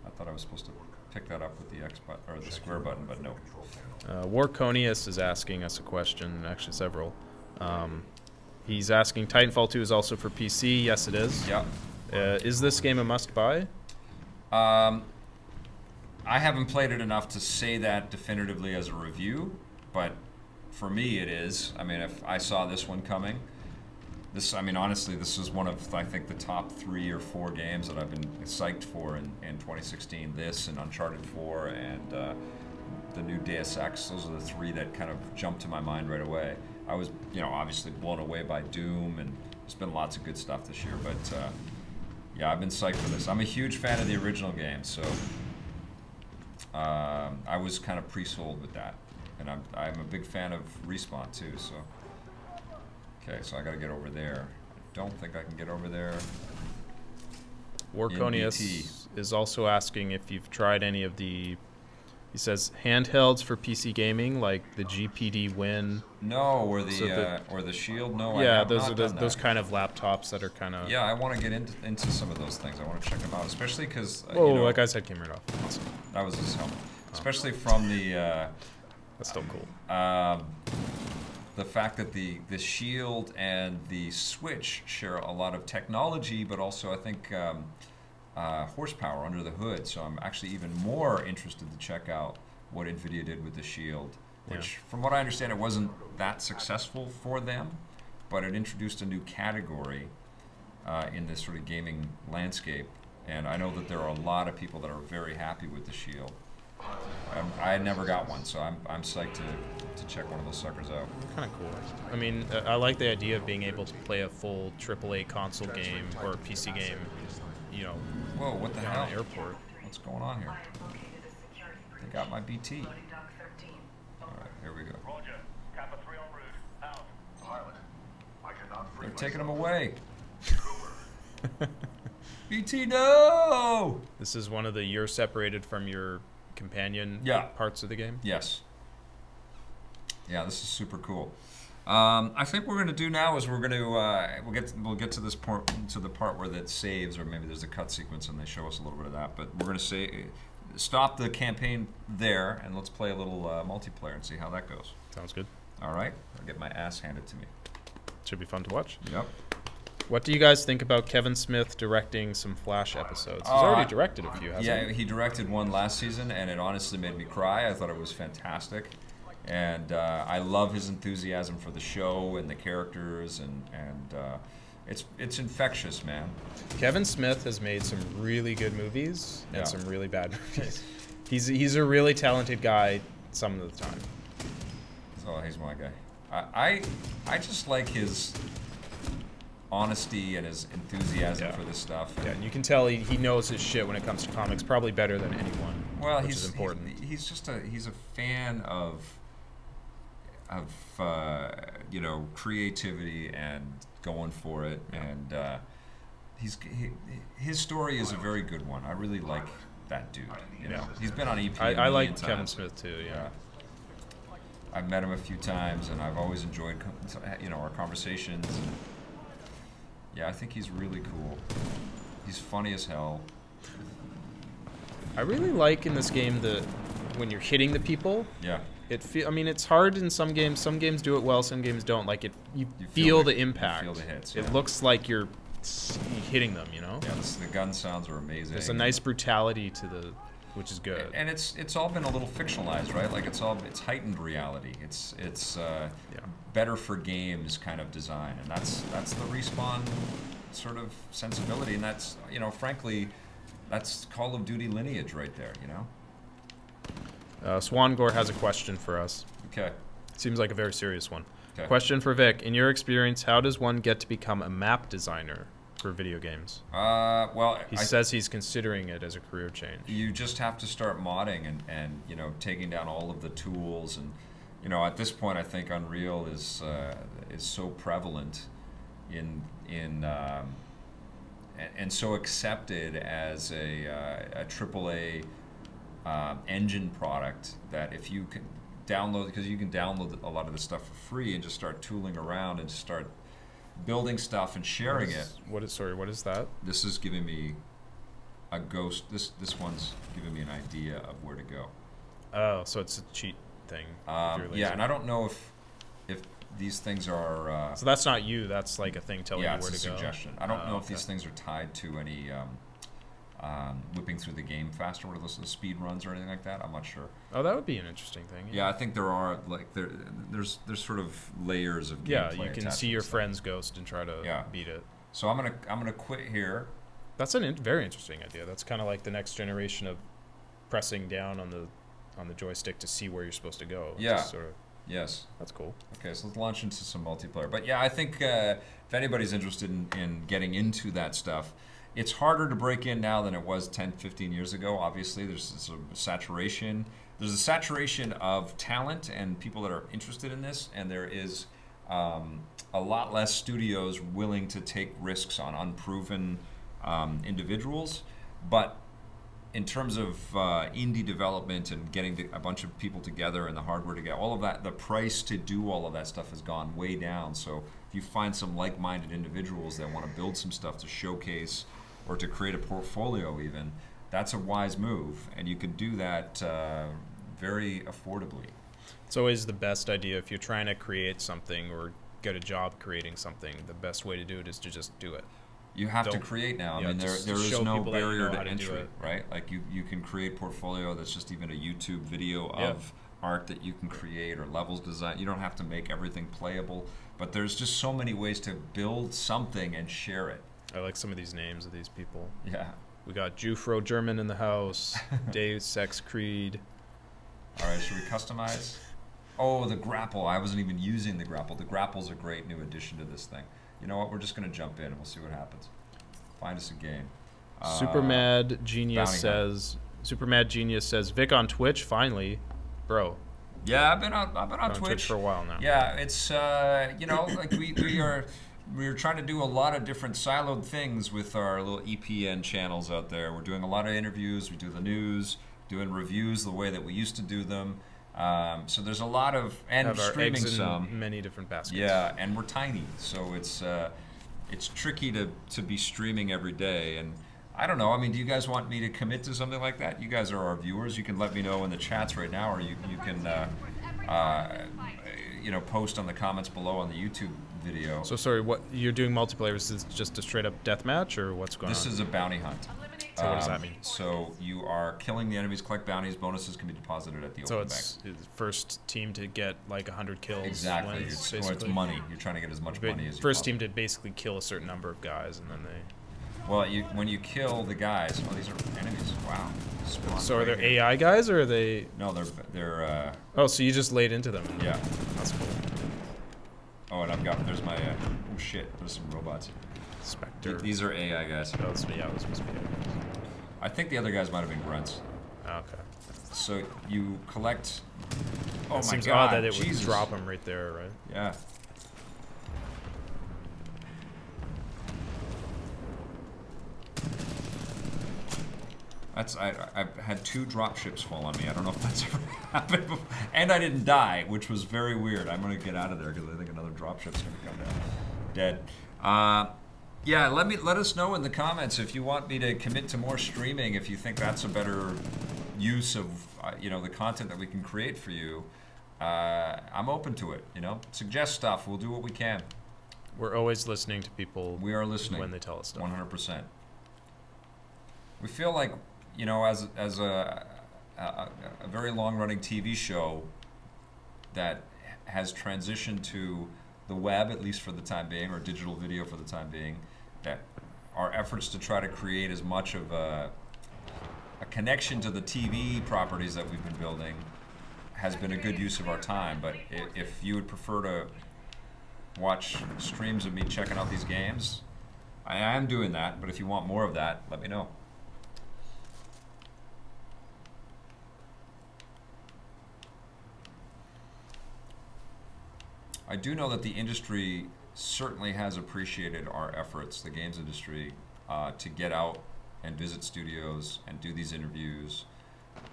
I thought I was supposed to pick that up with the X button or the square button, but no. Warconius is asking us a question, actually several. He's asking, Titanfall 2 is also for PC. Yes, it is. Yeah. Is this game a must-buy? I haven't played it enough to say that definitively as a review, but for me it is. I mean, if I saw this one coming, honestly, this is one of, I think, the top 3 or 4 games that I've been psyched for in 2016. This and Uncharted 4 and the new Deus Ex. Those are the 3 that kind of jumped to my mind right away. I was, obviously blown away by Doom, and there's been lots of good stuff this year, but yeah, I've been psyched for this. I'm a huge fan of the original game, so I was kind of pre-sold with that, and I'm a big fan of Respawn too. So okay, so I got to get over there. I don't think I can get over there. Warconius is also asking if you've tried any of the. He says handhelds for PC gaming, like the GPD Win. No, or the Shield. No, yeah, I have those not are done those that. kind of laptops that are kind of. Yeah, I want to get into some of those things. I want to check them out, especially because. That guy's head came right off. Awesome. That was his helmet. Especially from the. That's still cool. The fact that the Shield and the Switch share a lot of technology, but also I think. Horsepower under the hood, so I'm actually even more interested to check out what NVIDIA did with the Shield, which, from what I understand, it wasn't that successful for them, but it introduced a new category in this sort of gaming landscape, and I know that there are a lot of people that are very happy with the Shield. I never got one, so I'm psyched to check one of those suckers out. Kind of cool. I mean, I like the idea of being able to play a full AAA console game or a PC game. Whoa, what the hell? Airport. What's going on here? They got my BT. All right, here we go. Roger. Kappa 3 en route. Out. Pilot. They're taking him away. BT, no! This is one of the you're separated from your companion parts of the game? Yes. Yeah, this is super cool. I think what we're going to do now is we're going to we'll get to this part, to the part where that saves, or maybe there's a cut sequence and they show us a little bit of that. But we're going to stop the campaign there and let's play a little multiplayer and see how that goes. Sounds good. All right, I'll get my ass handed to me. Should be fun to watch. Yep. What do you guys think about Kevin Smith directing some Flash episodes? He's already directed a few, hasn't he? Yeah, he directed one last season, and it honestly made me cry. I thought it was fantastic. And I love his enthusiasm for the show and the characters, and it's infectious, man. Kevin Smith has made some really good movies and some really bad movies. He's a really talented guy some of the time. Oh, he's my guy. I just like his honesty and his enthusiasm for this stuff. Yeah, and you can tell he knows his shit when it comes to comics, probably better than anyone. Well, which is important. He's just he's a fan of creativity and going for it, and his story is a very good one. I really like that dude. You know, he's been on EP. I like times. Kevin Smith too. Yeah. I've met him a few times, and I've always enjoyed our conversations. Yeah, I think he's really cool. He's funny as hell. I really like in this game that when you're hitting the people. Yeah. I mean, it's hard in some games. Some games do it well. Some games don't. Like you feel the impact. You feel the hits. It looks like you're hitting them. You know. Yeah. The gun sounds are amazing. There's a nice brutality to which is good. And it's all been a little fictionalized, right? Like it's heightened reality. It's better for games kind of design, and that's the Respawn sort of sensibility, and that's frankly, that's Call of Duty lineage right there. Swangor has a question for us. Okay. Seems like a very serious one. Okay. Question for Vic. In your experience, how does one get to become a map designer for video games? Well, he says he's considering it as a career change. You just have to start modding and taking down all of the tools, and at this point I think Unreal is so prevalent and so accepted as a AAA engine product that if you can download, because you can download a lot of this stuff for free and just start tooling around and just start building stuff and sharing it. What is that? This is giving me a ghost. This one's giving me an idea of where to go. Oh, so it's a cheat thing. Yeah, and I don't know if these things are. So that's not you. That's like a thing telling you where to go. Yeah, it's a suggestion. I don't know if these things are tied to any whipping through the game faster, or the speed runs or anything like that. I'm not sure. Oh, that would be an interesting thing. Yeah, I think there are there's sort of layers of gameplay. Yeah, you can see your friend's ghost and try to beat it. So I'm gonna quit here. That's a very interesting idea. That's kind of like the next generation of pressing down on the joystick to see where you're supposed to go. Yeah. Yes. That's cool. Okay, so let's launch into some multiplayer. But yeah, I think if anybody's interested in getting into that stuff, it's harder to break in now than it was 10, 15 years ago. Obviously, there's a saturation. There's a saturation of talent and people that are interested in this, and there is a lot less studios willing to take risks on unproven individuals. But in terms of indie development and getting a bunch of people together and the hardware together, all of that, the price to do all of that stuff has gone way down. So if you find some like-minded individuals that want to build some stuff to showcase or to create a portfolio even, that's a wise move, and you can do that very affordably. It's always the best idea if you're trying to create something or get a job creating something. The best way to do it is to just do it. You have to create now. Yeah, I mean, there is no barrier to entry, right? Like you can create portfolio that's just even a YouTube video of art that you can create, or levels design. You don't have to make everything playable, but there's just so many ways to build something and share it. I like some of these names of these people. Yeah. We got Jufro German in the house. Deus Ex Creed. All right, should we customize? Oh, the grapple. I wasn't even using the grapple. The grapple's a great new addition to this thing. You know what? We're just going to jump in and we'll see what happens. Find us a game. Supermad Genius says, Vic on Twitch, finally. Bro. Yeah, I've been on Twitch for a while now. Yeah, it's like we are we're trying to do a lot of different siloed things with our little EPN channels out there. We're doing a lot of interviews. We do the news, doing reviews the way that we used to do them. So there's a lot of and Have our streaming eggs in some. many different baskets. Yeah, and we're tiny, so it's tricky to be streaming every day. And I don't know. I mean, do you guys want me to commit to something like that? You guys are our viewers. You can let me know in the chats right now, or you can post on the comments below on the YouTube video. So sorry, what you're doing multiplayer? Is this just a straight up deathmatch, or what's going on? This is a bounty hunt. So what does that mean? So you are killing the enemies, collect bounties, bonuses can be deposited at the So open bank. it's first team to get like 100 kills. Exactly. wins, It's basically. money. You're trying to get as much money as you First possibly. team to basically kill a certain number of guys, and then they. Well, when you kill the guys, oh, these are enemies. Wow. Spawned So are right there here. AI guys, or are they? No, they're Oh, so you just laid into them. yeah. That's cool. Oh, and there's my oh shit, there's some robots. Spectre. These are AI guys. Oh, this, yeah, this must be it. I think the other guys might have been grunts. Okay. So you collect. Oh It my seems god! odd that it Jesus. would drop them right there, right? Yeah. I've had 2 drop ships fall on me. I don't know if that's ever happened before. And I didn't die, which was very weird. I'm gonna get out of there because I think another drop ship's gonna come down. Dead. Yeah, let us know in the comments if you want me to commit to more streaming. If you think that's a better use of the content that we can create for you. I'm open to it. Suggest stuff. We'll do what we can. We're always listening to people. We are listening when they tell us stuff. 100%. We feel like, as a very long-running TV show that has transitioned to the web, at least for the time being, or digital video for the time being, that our efforts to try to create as much of a connection to the TV properties that we've been building has been a good use of our time. But if you would prefer to watch streams of me checking out these games, I am doing that, but if you want more of that, let me know. I do know that the industry certainly has appreciated our efforts, the games industry, to get out and visit studios and do these interviews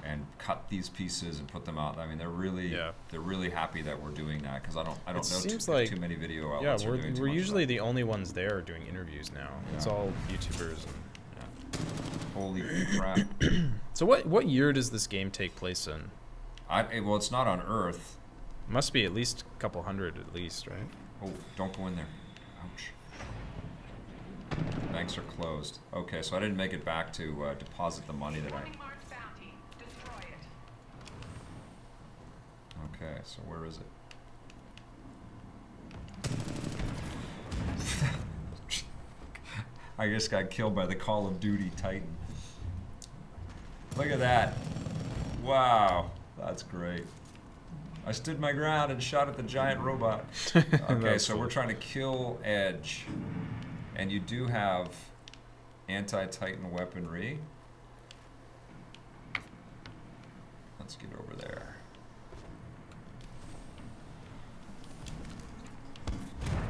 and cut these pieces and put them out. I mean, they're really happy that we're doing that, because I don't know too many video outlets are doing too we're much usually of that. the only ones there doing interviews now. Yeah. It's all YouTubers. Holy crap. So what year does this game take place in? Well, it's not on Earth. Must be at least a couple hundred, at least, right? Oh, don't go in there. Ouch. Banks are closed. Okay, so I didn't make it back to deposit the money that I... Okay, so where is it? I just got killed by the Call of Duty Titan. Look at that. Wow, that's great. I stood my ground and shot at the giant robot. Okay, so we're trying to kill Edge. And you do have anti-Titan weaponry. Let's get over there.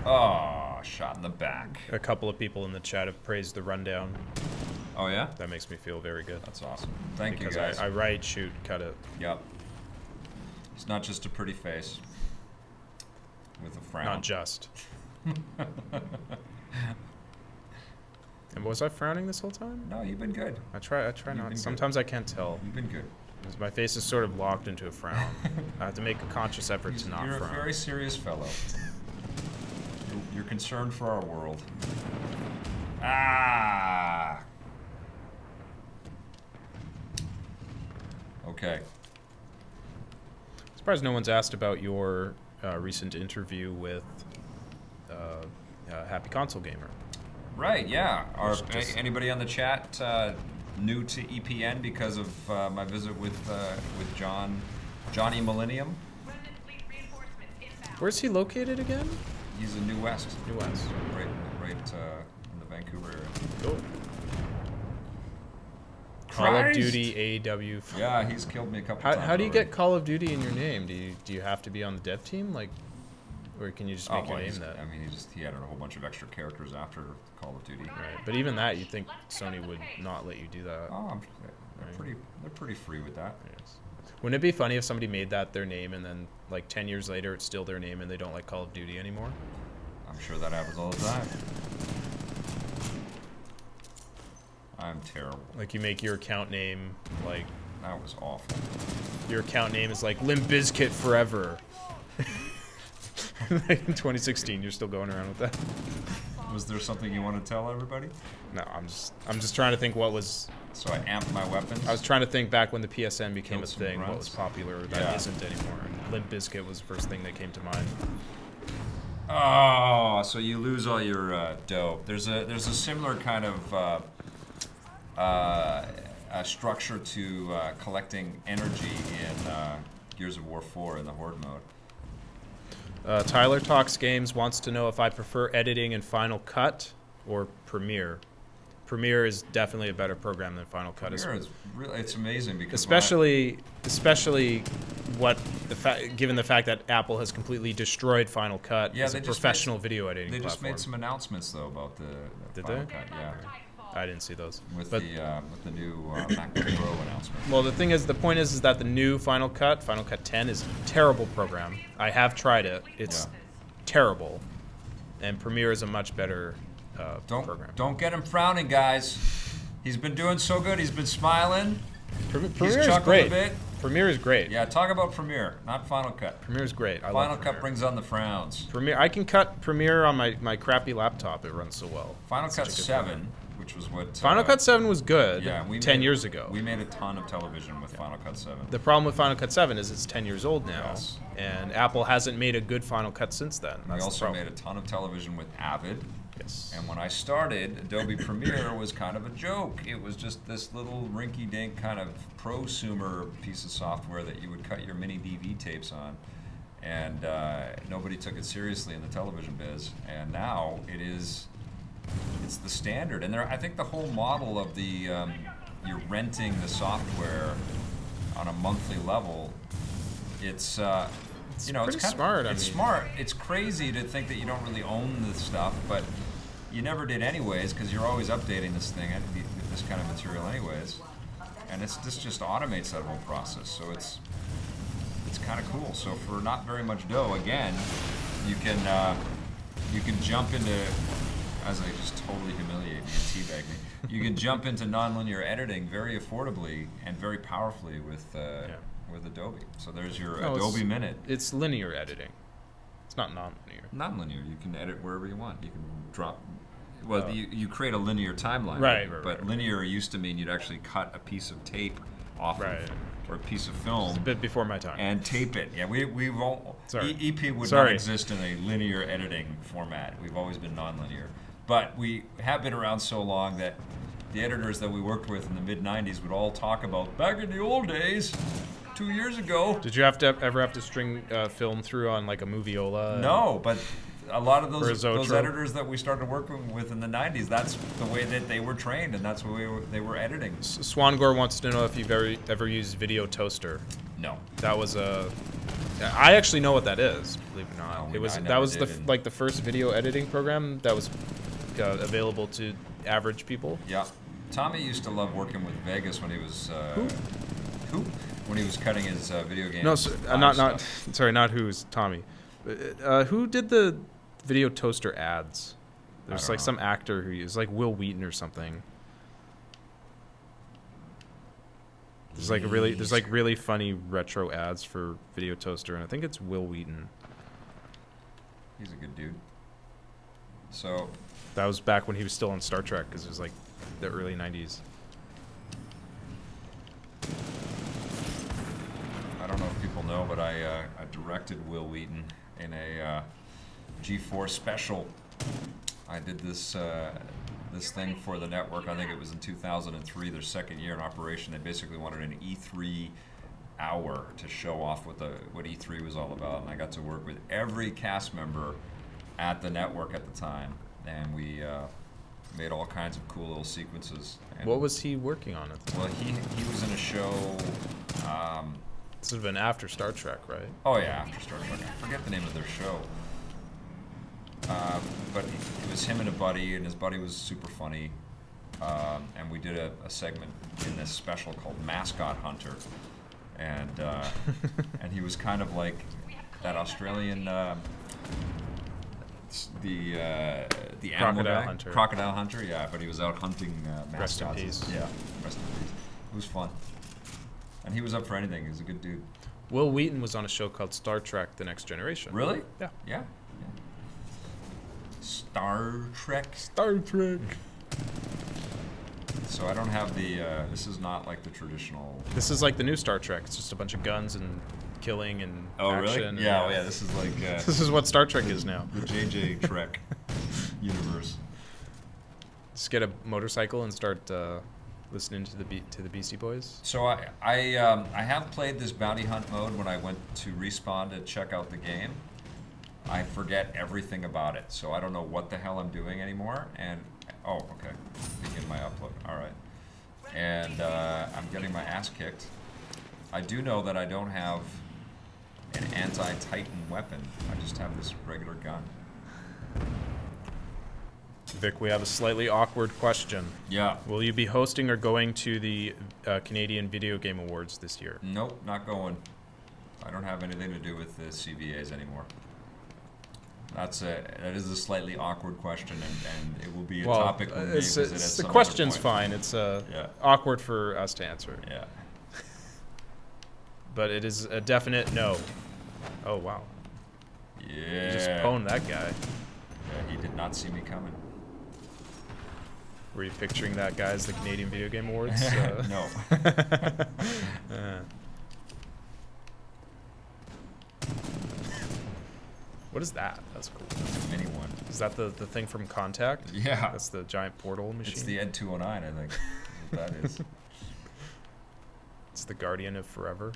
Oh, shot in the back. A couple of people in the chat have praised the rundown. Oh, yeah? That makes me feel very good. That's awesome. Thank you, because guys. I write, shoot, cut it. Yep. It's not just a pretty face with a frown. Not just. And was I frowning this whole time? No, you've been good. I try been not. good. Sometimes I can't tell. You've been good. Because my face is sort of locked into a frown. I have to make a conscious effort to not You're frown. a very serious fellow. You're concerned for our world. Ah! Okay. Surprised no one's asked about your recent interview with Happy Console Gamer. Right, yeah. Just- Anybody on the chat new to EPN because of my visit with Johnny Millennium? Where's he located again? He's in New West. New West. Right in the Vancouver area. Cool. Call of Christ! Duty AEW. Yeah, he's killed me a couple times. How do you already. get Call of Duty in your name? Do you have to be on the dev team? Like, Or can you just make your name that? I mean, he added a whole bunch of extra characters after Call of Duty. Right, but even that, you'd think Sony would not let you do that. Oh, they're pretty free with that. Yes. Wouldn't it be funny if somebody made that their name and then like 10 years later it's still their name and they don't like Call of Duty anymore? I'm sure that happens all the time. I'm terrible. Like you make your account name like... That was awful. Your account name is like Limp Bizkit Forever. Like in 2016, you're still going around with that. Was there something you want to tell everybody? No, I'm just trying to think what was... So I amped my weapons? I was trying to think back when the PSN became Killed a some thing, what grunts. was popular that isn't anymore. And Limp Bizkit was the first thing that came to mind. Oh, so you lose all your dough. There's a similar kind of structure to collecting energy in Gears of War 4 in the Horde mode. Tyler Talks Games wants to know if I prefer editing in Final Cut or Premiere. Premiere is definitely a better program than Final Cut. Premiere is really, it's amazing because especially what given the fact that Apple has completely destroyed Final Cut as a professional video editing platform. They just made some announcements though about the Did Final they? Cut. Yeah. I didn't see those. With the new MacBook Pro announcement. Well, the point is that the new Final Cut 10, is a terrible program. I have tried it. It's terrible. And Premiere is a much better program. Don't get him frowning, guys. He's been doing so good. He's been smiling. Premiere is great. A bit. Premiere is great. Yeah, talk about Premiere, not Final Cut. Premiere is great. Final Cut brings on the frowns. Premiere, I can cut Premiere on my crappy laptop. It runs so well. Final Cut 7, which was what... Final Cut 7 was good 10 years ago. We made a ton of television with Final Cut 7. The problem with Final Cut 7 is it's 10 years old now, Yes. and Apple hasn't made a good Final Cut since then. We also made a ton of television with Avid. Yes. And when I started, Adobe Premiere was kind of a joke. It was just this little rinky-dink kind of prosumer piece of software that you would cut your mini DV tapes on. And nobody took it seriously in the television biz. And now it's the standard. And I think the whole model of the you're renting the software on a monthly level, it's pretty smart. It's smart. It's crazy to think that you don't really own this stuff, but you never did anyways because you're always updating this thing, this kind of material anyways. And this just automates that whole process. So it's kind of cool. So for not very much dough, again, you can jump into, as I just totally humiliate me and teabag me, you can jump into nonlinear editing very affordably and very powerfully with Adobe. So there's your Adobe Minute. It's linear editing. It's not non-linear. Non-linear. You can edit wherever you want. You can drop. Well, you create a linear timeline. Right. But linear used to mean you'd actually cut a piece of tape off of, or a piece of film. It's a bit before my time. And tape it. Yeah, we've all. EP would not exist in a linear editing format. We've always been non-linear. But we have been around so long that the editors that we worked with in the mid-'90s would all talk about back in the old days. 2 years ago. Did you ever have to string film through on like a Moviola? No, but a lot of those editors that we started working with in the 90s, that's the way that they were trained, and that's the way they were editing. Swangor wants to know if you've ever used Video Toaster. No. That was I actually know what that is, believe it or not. No, that was the first video editing program that was available to average people. Yeah. Tommy used to love working with Vegas when he was who? When he was cutting his video games. No, not who's Tommy. Who did the Video Toaster ads? There's like some actor who used, like Will Wheaton or something. There's like really funny retro ads for Video Toaster, and I think it's Will Wheaton. He's a good dude. So that was back when he was still on Star Trek, because it was like the early 90s. I don't know if people know, but I directed Will Wheaton in a G4 special. I did this thing for the network. I think it was in 2003, their second year in operation. They basically wanted an E3 hour to show off what E3 was all about, and I got to work with every cast member at the network at the time, and we made all kinds of cool little sequences. And what was he working on at the time? Well, he was in a show. This would have been after Star Trek, right? Oh yeah, after Star Trek. I forget the name of their show. but it was him and a buddy, and his buddy was super funny. And we did a segment in this special called Mascot Hunter, and and he was kind of like that Australian the animal Crocodile guy. Hunter. Crocodile Hunter, yeah, but he was out hunting Rest in mascots. peace. Yeah, rest in peace. It was fun, and he was up for anything. He was a good dude. Will Wheaton was on a show called Star Trek: The Next Generation. Really? Yeah. Yeah. Star Trek. Star Trek. So I don't have the. This is not like the traditional. This is like the new Star Trek. It's just a bunch of guns and killing and Oh action. really? and- Yeah. Oh, yeah. This is like This is what Star Trek is now. the JJ Trek universe. Just get a motorcycle and start listening to the Beastie Boys. So I have played this bounty hunt mode when I went to Respawn to check out the game. I forget everything about it, so I don't know what the hell I'm doing anymore. And oh, okay, begin my upload. All right, and I'm getting my ass kicked. I do know that I don't have an anti-Titan weapon. I just have this regular gun. Vic, we have a slightly awkward question. Yeah. Will you be hosting or going to the Canadian Video Game Awards this year? Nope, not going. I don't have anything to do with the CVAs anymore. That is a slightly awkward question, and it will be a topic we'll revisit at the some other question's point. fine. It's Yeah. awkward for us to answer, Yeah. but it is a definite no. Oh wow, Yeah. you just pwned that guy. Yeah, he did not see me coming. Were you picturing that guy as the Canadian Video Game Awards? No. What is that? That's cool. Mini one. Is that the thing from Contact? Yeah. That's the giant portal machine. It's the Ed 209, I think. Is what that is. It's the Guardian of Forever.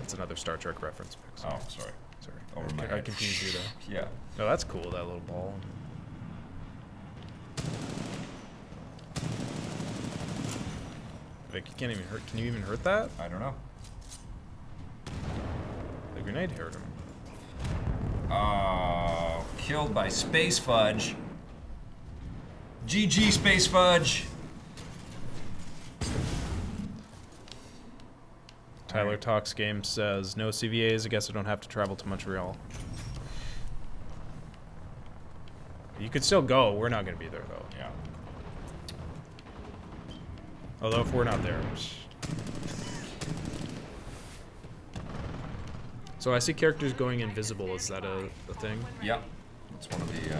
That's another Star Trek reference. Pick. Oh, sorry. Sorry. Over my I head. confused you though. Yeah. No, that's cool. That little ball. Vic, you can't even hurt. Can you even hurt that? I don't know. The grenade hurt him. Oh, killed by Space Fudge. GG, Space Fudge. Tyler Talks Game says no CVAs. I guess I don't have to travel to Montreal. You could still go. We're not going to be there though. Yeah. Although if we're not there. So I see characters going invisible. Is that a thing? Yep. It's one of the,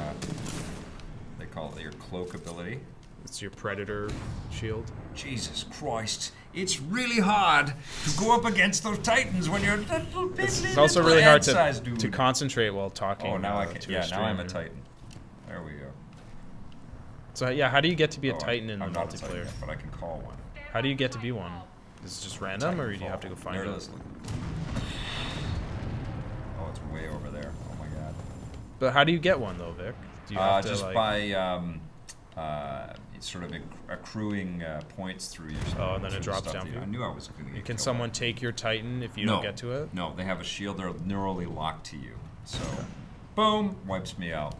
they call it your cloak ability. It's your predator shield. Jesus Christ. It's really hard to go up against those Titans when you're a little bit It's also really hard to dude. concentrate while talking. Oh, now I can. to Yeah, a now I'm a streamer. Titan. There we go. So yeah, how do you get to be a Oh, Titan in I'm not a Titan multiplayer? yet, but I can call one. How do you get to be one? Is it just random, or do you have to go find There it it? is. Oh, it's way over there. Oh my god. But how do you get one though, Vic? Do you have to Just like? by sort of accruing points through your. Oh, and then it through the drops stuff down that for you? I knew I was going to get Can killed someone by. take your Titan if you No. don't get to it? No, they have a shield. They're neurally locked to you. So, boom, wipes me out.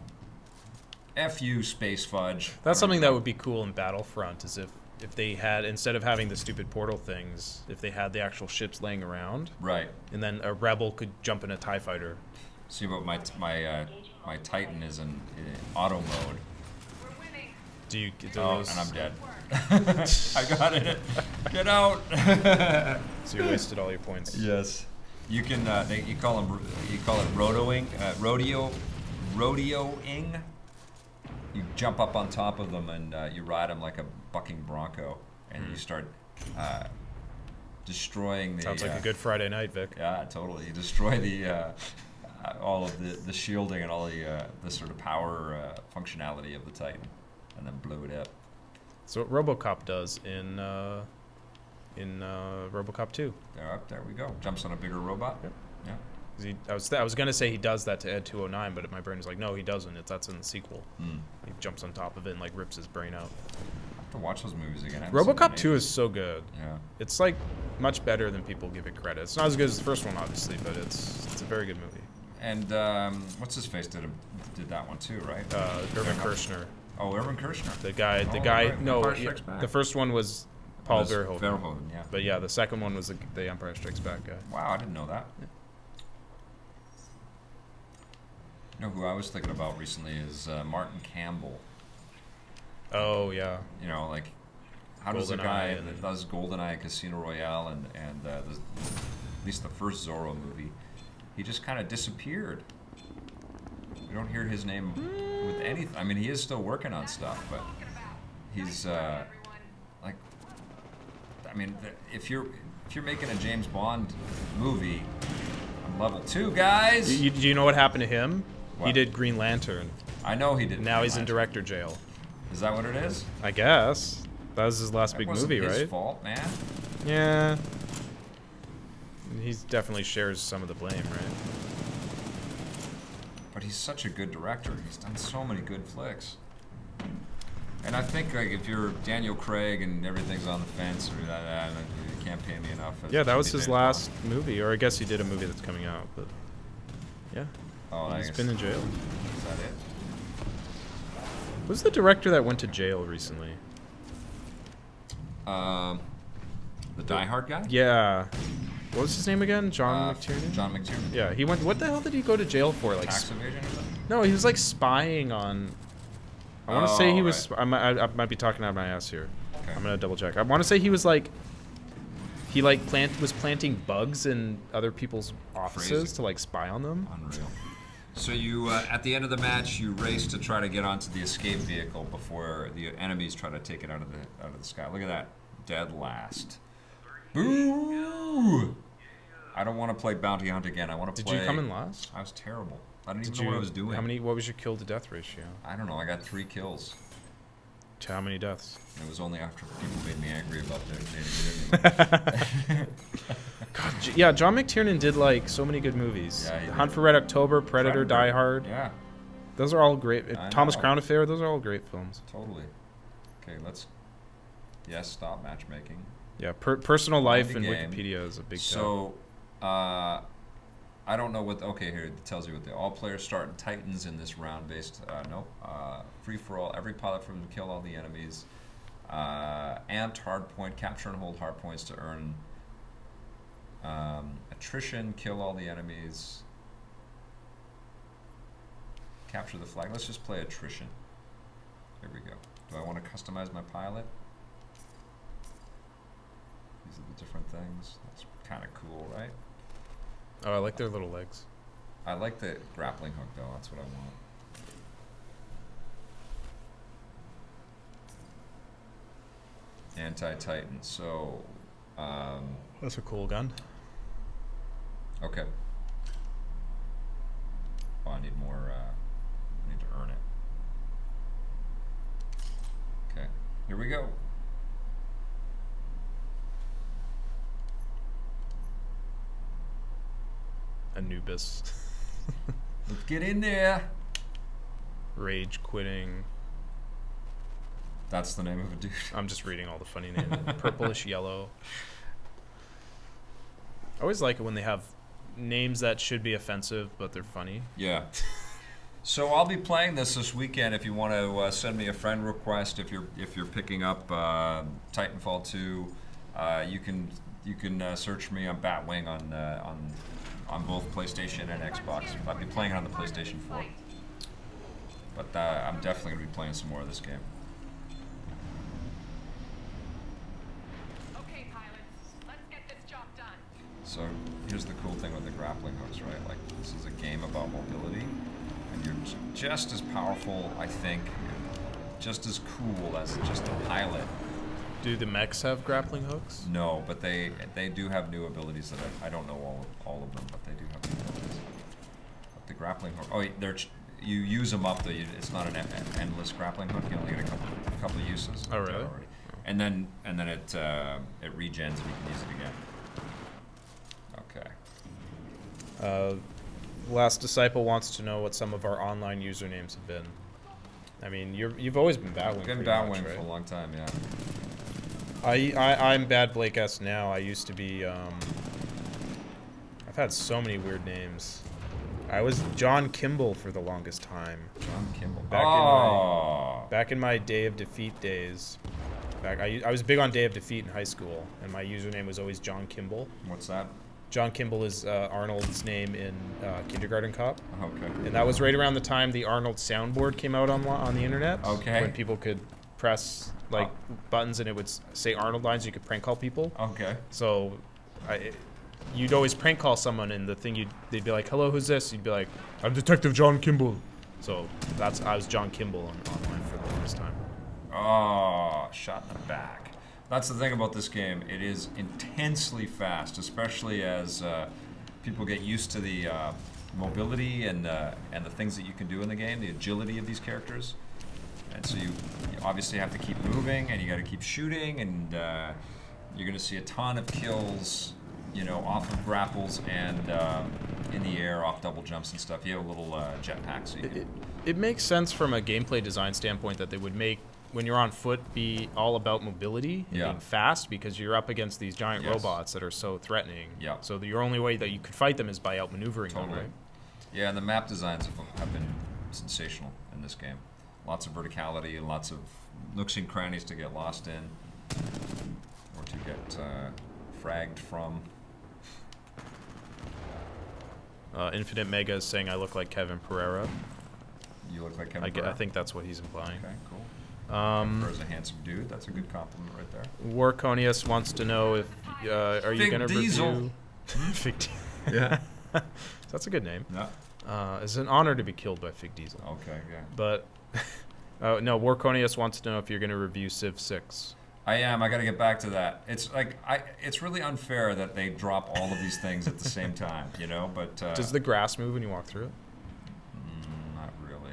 F you, Space Fudge. That's something that would be cool in Battlefront. Is if they had, instead of having the stupid portal things, if they had the actual ships laying around, Right. and then a rebel could jump in a TIE fighter. See, but my Titan is in auto mode. Do you? Do Oh, those, and I'm dead. I got it. Get out. So you wasted all your points. Yes. You can. You call them. You call it rotoing. Rodeoing. You jump up on top of them and you ride them like a bucking bronco, and you start destroying the. Sounds like a good Friday night, Vic. Yeah, totally. You destroy the all of the shielding and all the sort of power functionality of the Titan, and then blow it up. So what RoboCop does in RoboCop 2. There we go. Jumps on a bigger robot. Yep. Yeah. 'Cause I was gonna say he does that to Ed 209, but my brain was like, no, he doesn't. That's in the sequel. Mm. He jumps on top of it and like rips his brain out. I have to watch those movies again. I haven't seen them RoboCop in 2 ages. is so good. Yeah. It's like much better than people give it credit. It's not as good as the first one, obviously, but it's a very good movie. And what's his face did that one too, right? Irvin Kershner. Oh, Irvin Kershner. The guy. Right. No, Empire Strikes Back. the first one was Paul Verhoeven. Verhoeven, yeah. But yeah, the second one was the Empire Strikes Back guy. Wow, I didn't know that. Yeah. You know who I was thinking about recently is Martin Campbell. Oh yeah. You know, like, how does a GoldenEye guy and- that does GoldenEye, Casino Royale, and at least the first Zorro movie, he just kind of disappeared. We don't hear his name with anything. I mean, he is still working on stuff, but he's like, I mean, if you're making a James Bond movie, I'm level 2, guys. Do you know what happened to him? He What? did Green Lantern. I know he did. Now he's in Lantern. director jail. Is that what it is? I guess. That was his last That big wasn't movie, his right? fault, man. Yeah. He definitely shares some of the blame, right? But he's such a good director. He's done so many good flicks. And I think like if you're Daniel Craig and everything's on the fence, or that, you can't pay me enough. Yeah, that was James his Bond. last movie, or I guess he did a movie that's coming out, but yeah. Oh, I He's guess- been in jail. Is that it? Who's the director that went to jail recently? The Die Hard guy? Yeah. What was his name again? John Uh, McTiernan? John McTiernan. Yeah, he went. What the hell did he go to jail for? Like, Tax evasion or something? no, he was like spying on. I want to say he was. right. I might be talking out of my ass here. Okay. I'm gonna double check. I want to say he was like. He like was planting bugs in other people's offices Crazy. to like spy on them. Unreal. So you, at the end of the match, you race to try to get onto the escape vehicle before the enemies try to take it out of the sky. Look at that, dead last. Boo! I don't want to play Bounty Hunt again. I want to Did play. you come in last? I was terrible. I didn't Did even know what I was doing. How many? What was your kill to death ratio? I don't know. I got 3 kills. How many deaths? And it was only after people made me angry about their God, yeah, John McTiernan did like so many good movies. Yeah, he did. Hunt for Red October, Predator, Die Hard. Yeah, Those are all great. I Thomas know. Crown Affair. Those are all great films. totally. Okay, let's. Yes, stop matchmaking. Yeah, personal life the and game. Wikipedia is a big So, I don't know what. Okay, here it tells you what the all players start in Titans in this round based. Free for all. Every pilot from kill all the enemies. Ant hardpoint. Capture and hold hardpoints to earn attrition. Kill all the enemies. Capture the flag. Let's just play attrition. Here we go. Do I want to customize my pilot? These are the different things. That's kind of cool, right? Oh, I like their little legs. I like the grappling hook, though. That's what I want. Anti-Titan. So, That's a cool gun. okay. Oh, I need more. I need to earn it. Okay. Here we go. Anubis. Let's get in there. Rage quitting. That's the name of a dude. I'm just reading all the funny names. Purplish yellow. I always like it when they have names that should be offensive, but they're funny. Yeah. So I'll be playing this weekend. If you want to send me a friend request, if you're picking up Titanfall 2, you can search me on Batwing on both PlayStation and Xbox. I'll be playing it on the PlayStation 4, but I'm definitely gonna be playing some more of this game. Okay, pilots, let's get this job done. So here's the cool thing with the grappling hooks, right? Like, this is a game about mobility, and you're just as powerful, I think, just as cool as just a pilot. Do the mechs have grappling hooks? No, but they do have new abilities that I don't know all of them, but they do have new abilities. But the grappling hook, you use them up. It's not an endless grappling hook. You only get a couple of uses. Oh, really? Already. And then it regens and you can use it again. Okay. Last Disciple wants to know what some of our online usernames have been. I mean, you've always been Batwing. Been pretty much, Batwing right? for a long time, yeah. I'm Bad Blake S now. I used to be. I've had so many weird names. I was John Kimball for the longest time. John Kimball. Back in my Day of Defeat days. I was big on Day of Defeat in high school, and my username was always John Kimball. What's that? John Kimball is Arnold's name in Kindergarten Cop. Okay. And that was right around the time the Arnold soundboard came out on the internet. Okay. When people could press buttons and it would say Arnold lines, you could prank call people. Okay. So you'd always prank call someone, and the thing they'd be like, "Hello, who's this?" You'd be like, "I'm Detective John Kimball." So I was John Kimball online for the longest time. Oh, shot in the back. That's the thing about this game. It is intensely fast, especially as people get used to the mobility and the things that you can do in the game, the agility of these characters. And so you obviously have to keep moving, and you got to keep shooting, and you're going to see a ton of kills, off of grapples and in the air, off double jumps and stuff. You have a little jetpack, so you can... It makes sense from a gameplay design standpoint that they would make, when you're on foot, be all about mobility and being fast, because you're up against these giant robots that are so threatening. Yeah. So the only way that you could fight them is by outmaneuvering them, right? Yeah, and the map designs have been sensational in this game. Lots of verticality and lots of nooks and crannies to get lost in, or to get fragged from. Infinite Mega is saying I look like Kevin Pereira. You look like Kevin Pereira? I think that's what he's implying. Okay, cool. Kevin Pereira's a handsome dude. That's a good compliment right there. Warconius wants to know if are you going to review Fig Diesel? Yeah. That's a good name. Yeah. It's an honor to be killed by Fig Diesel. Okay, yeah. But no, Warconius wants to know if you're going to review Civ 6. I am. I got to get back to that. It's it's really unfair that they drop all of these things at the same time, But does the grass move when you walk through it? Not really.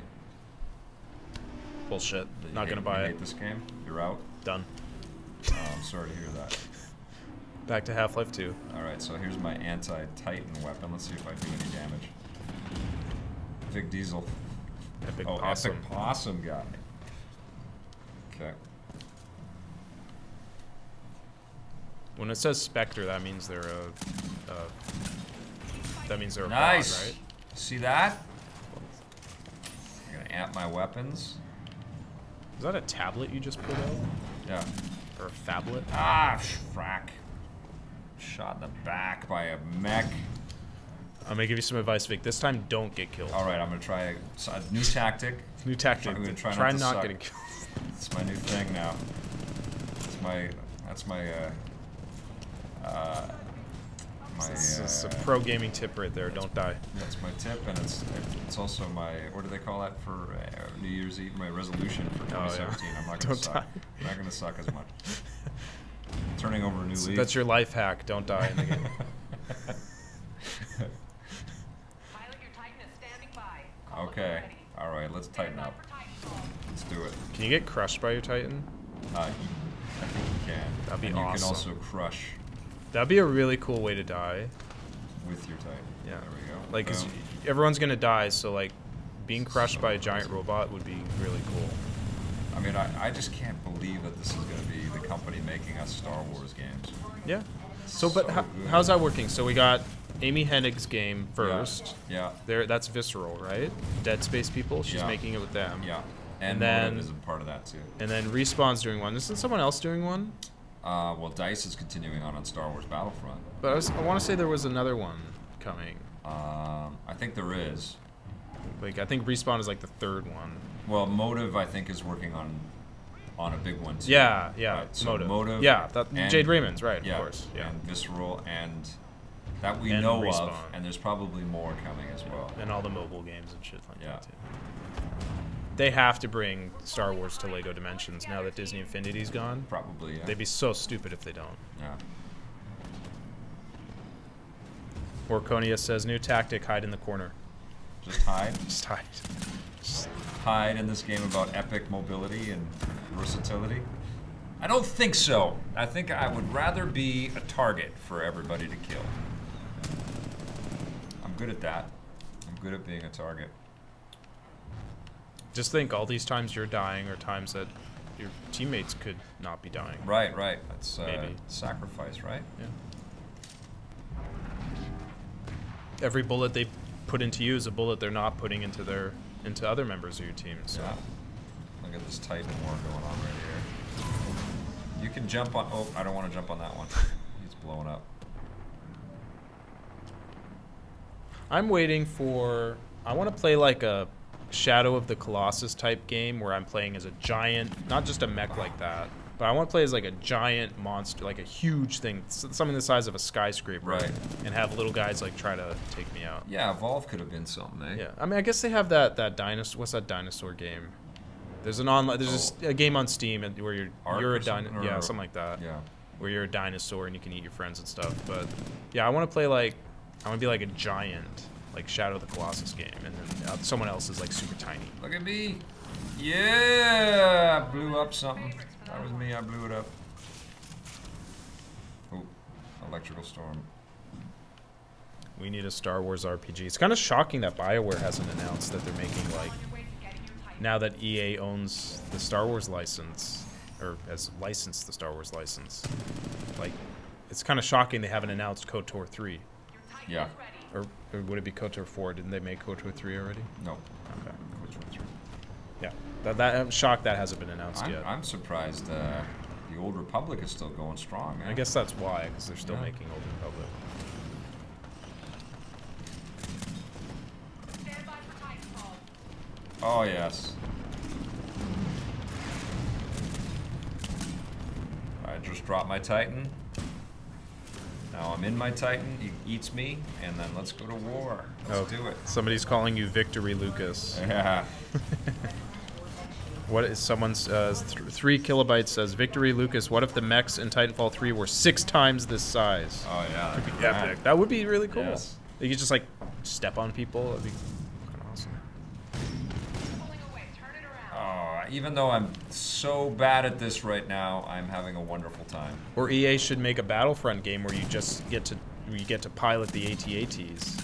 Bullshit. Not gonna buy you it. hate this game? You're out. Done. Oh, I'm sorry to hear that. Back to Half-Life 2. All right, so here's my anti-Titan weapon. Let's see if I do any damage. Fig Diesel. Epic Oh, Possum. Epic Possum got me. Okay. When it says Spectre, that means they're a Nice. bot, right? See that? I'm gonna amp my weapons. Is that a tablet you just pulled out? Yeah. Or a phablet? Ah, frack. Shot in the back by a mech. I'm gonna give you some advice, Vic. This time, don't get killed. All right, I'm gonna try a new tactic. New tactic. I'm gonna try Try not to not suck. getting killed. It's my new thing now. That's my It's a pro gaming tip right there. Don't die. That's my tip, and it's also my, what do they call that for New Year's Eve? My resolution for 2017. I'm not gonna Don't suck. die. I'm not gonna suck as much. Turning over a new leaf. That's your life hack. Don't die in the game. Pilot, your Titan is standing by. Call it Okay. ready. All right. Let's tighten Stand up. by for Titanfall. Let's do it. Can you get crushed by your Titan? I think you can. That'd be and you can awesome. also crush That'd be a really cool way to die. with your Titan. Yeah. There we go. Like, 'cause Boom. everyone's gonna die, so like, being crushed by a giant robot would be really cool. I mean, I just can't believe that this is going to be the company making us Star Wars games. Yeah. So, but So good. how's that working? So we got Amy Hennig's game first. Yeah. That's Visceral, right? Dead Space people. She's Yeah. making it with them. Yeah. And And then- Motive is a part of that too. And then Respawn's doing one. Isn't someone else doing one? Well, DICE is continuing on Star Wars Battlefront. But I want to say there was another one coming. I think there is. Like, I think Respawn is like the third one. Well, Motive, I think, is working on a big one too. Yeah. Right, so Motive. Yeah, and- Jade Raymond's right, Yeah, of course. Yeah. and Visceral, and that we And know of, Respawn. and there's probably more coming as well. And all the mobile games and shit like Yeah. that too. They have to bring Star Wars to Lego Dimensions now that Disney Infinity's gone. Probably, yeah. They'd be so stupid if they don't. Yeah. Orconia says, new tactic, hide in the corner. Just hide. Just hide. Hide in this game about epic mobility and versatility? I don't think so. I think I would rather be a target for everybody to kill. I'm good at that. I'm good at being a target. Just think, all these times you're dying are times that your teammates could not be dying. Right. That's Maybe. sacrifice, right? Yeah. Every bullet they put into you is a bullet they're not putting into other members of your team. So. Yeah. Look at this Titan war going on right here. You can jump on. Oh, I don't want to jump on that one. He's blowing up. I'm waiting for. I want to play like a Shadow of the Colossus type game where I'm playing as a giant, not just a mech like that, but I want to play as like a giant monster, like a huge thing, something the size of a skyscraper, Right. and have little guys like try to take me out. Yeah, Evolve could have been something, eh? Yeah, I mean, I guess they have that dinosaur. What's that dinosaur game? There's an online. There's a game on Steam where Ark you're or a dinosaur. something, Yeah, or- something like that. Yeah. Where you're a dinosaur and you can eat your friends and stuff. But yeah, I want to play like I want to be like a giant, like Shadow of the Colossus game, and then someone else is like super tiny. Look at me. Yeah, I blew up something. That was me. I blew it up. Oh, electrical storm. We need a Star Wars RPG. It's kind of shocking that BioWare hasn't announced that they're making like now that EA owns the Star Wars license or has licensed the Star Wars license. Like, it's kind of shocking they haven't announced KOTOR 3. Yeah. Or would it be KOTOR 4? Didn't they make KOTOR 3 already? No. Okay. Which one's right? Yeah. I'm shocked that hasn't been announced yet. I'm surprised the Old Republic is still going strong, man. I guess that's why, because they're still Yeah. making Old Republic. Stand by for Titanfall. Oh, yes. I just dropped my Titan. Now I'm in my Titan. He eats me, and then let's go to war. Let's do it. Somebody's calling you Victory Lucas. Yeah. What is someone's 3 kilobytes says Victory Lucas? What if the mechs in Titanfall 3 were 6 times this size? Oh, yeah. That'd be Epic. rad. That would be really cool. Yes. You could just like step on people. That'd be kind of awesome. Pulling away. Turn it around. Oh, even though I'm so bad at this right now, I'm having a wonderful time. Or EA should make a Battlefront game where you just get to pilot the AT-ATs.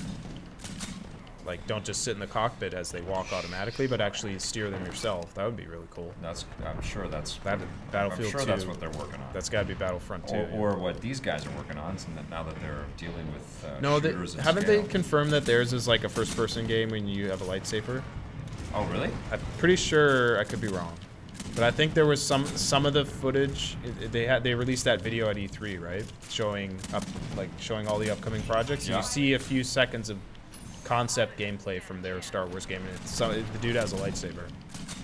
Like, don't just sit in the cockpit as they walk automatically, but actually steer them yourself. That would be really cool. I'm sure that's Battlefield I'm sure 2. that's what they're working on. That's got to be Battlefront 2. Or what these guys are working on, so that now that they're dealing with No, shooters at haven't scale. they confirmed that theirs is like a first-person game when you have a lightsaber? Oh, really? I'm pretty sure. I could be wrong, but I think there was some of the footage. They released that video at E3, right? Showing all the upcoming projects. Yeah. And you see a few seconds of concept gameplay from their Star Wars game, and the dude has a lightsaber.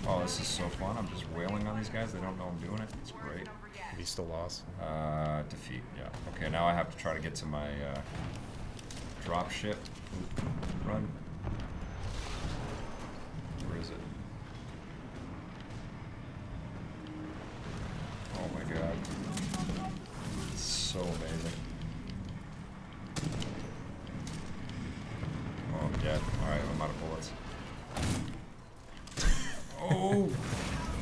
Oh, this is so fun. I'm just wailing on these guys. They don't know I'm doing it. It's great. He still lost. Defeat. Yeah. Okay, now I have to try to get to my drop ship. Run. Where is it? Oh my god. It's so amazing. Oh, I'm dead. Alright, I'm out of bullets. Oh!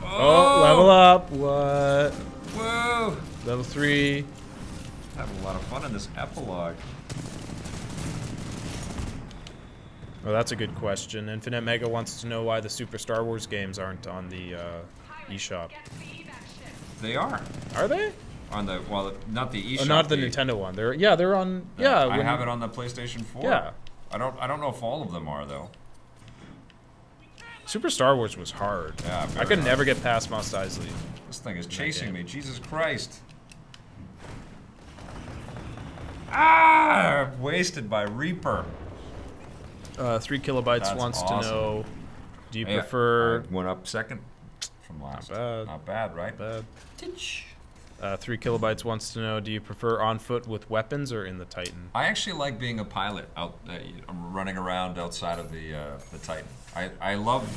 Oh, level up. What? Whoa! Level 3. Having a lot of fun in this epilogue. Well, that's a good question. Infinite Mega wants to know why the Super Star Wars games aren't on the eShop. Get to the evac ship. They are. Are they? On the, well, not the eShop. Oh, not the Nintendo one. They're on. Yeah, I have it on the PlayStation 4. Yeah. I don't know if all of them are, though. Super Star Wars was hard. Yeah, I very could hard. never get past Mos Eisley. This thing is that chasing game. me. Jesus Christ. Ah! Wasted by Reaper. 3 kilobytes That's wants awesome. to know, do you Yeah, prefer... I went up second from last. bad. Not bad, right? Bad. Titch. 3 kilobytes wants to know, do you prefer on foot with weapons or in the Titan? I actually like being a pilot out, running around outside of the Titan. I love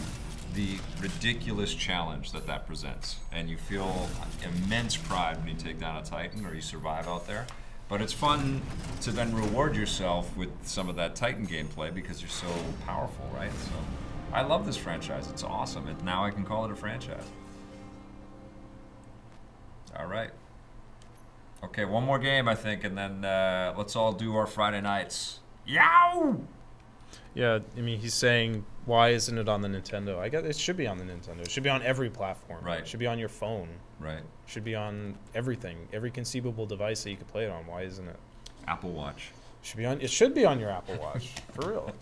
the ridiculous challenge that presents, and you feel immense pride when you take down a Titan or you survive out there. But it's fun to then reward yourself with some of that Titan gameplay because you're so powerful, right? So I love this franchise. It's awesome. And now I can call it a franchise. All right. Okay, one more game, I think, and then let's all do our Friday nights. Yow! Yeah, I mean, he's saying, why isn't it on the Nintendo? I guess it should be on the Nintendo. It should be on every platform. Right. It should be on your phone. Right. It should be on everything. Every conceivable device that you could play it on. Why isn't it? Apple Watch. It should be on your Apple Watch. For real.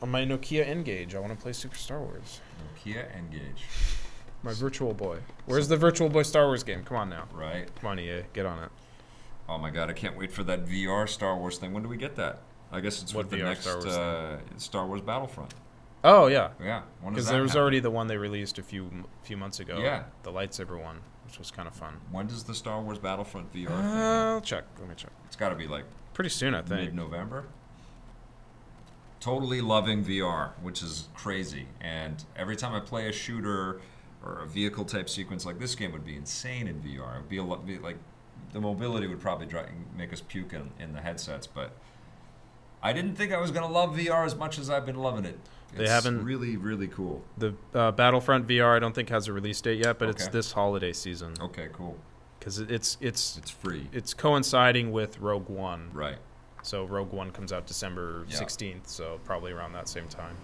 On my Nokia N-Gage, I want to play Super Star Wars. Nokia Engage. My Virtual Boy. Where's the Virtual Boy Star Wars game? Come on now. Right. Come on, EA. Get on it. Oh my god, I can't wait for that VR Star Wars thing. When do we get that? I guess it's What with the VR next Star Wars Star Wars Battlefront. Oh, yeah. Yeah. When does Because that there was happen? already the one they released a few months ago. Yeah. The lightsaber one, which was kind of fun. When does the Star Wars Battlefront VR thing? I'll check. Let me check. It's got to be like Pretty soon, I think. mid-November. Totally loving VR, which is crazy. And every time I play a shooter or a vehicle type sequence like this game would be insane in VR. It would be like the mobility would probably make us puke in the headsets. But I didn't think I was going to love VR as much as I've been loving it. They haven't- really, really cool. The Battlefront VR, I don't think has a release date yet, but it's Okay. this holiday season. Okay, cool. Because it's free. It's coinciding with Rogue One. Right. So Rogue One comes out December Yeah. 16th, so probably around that same time.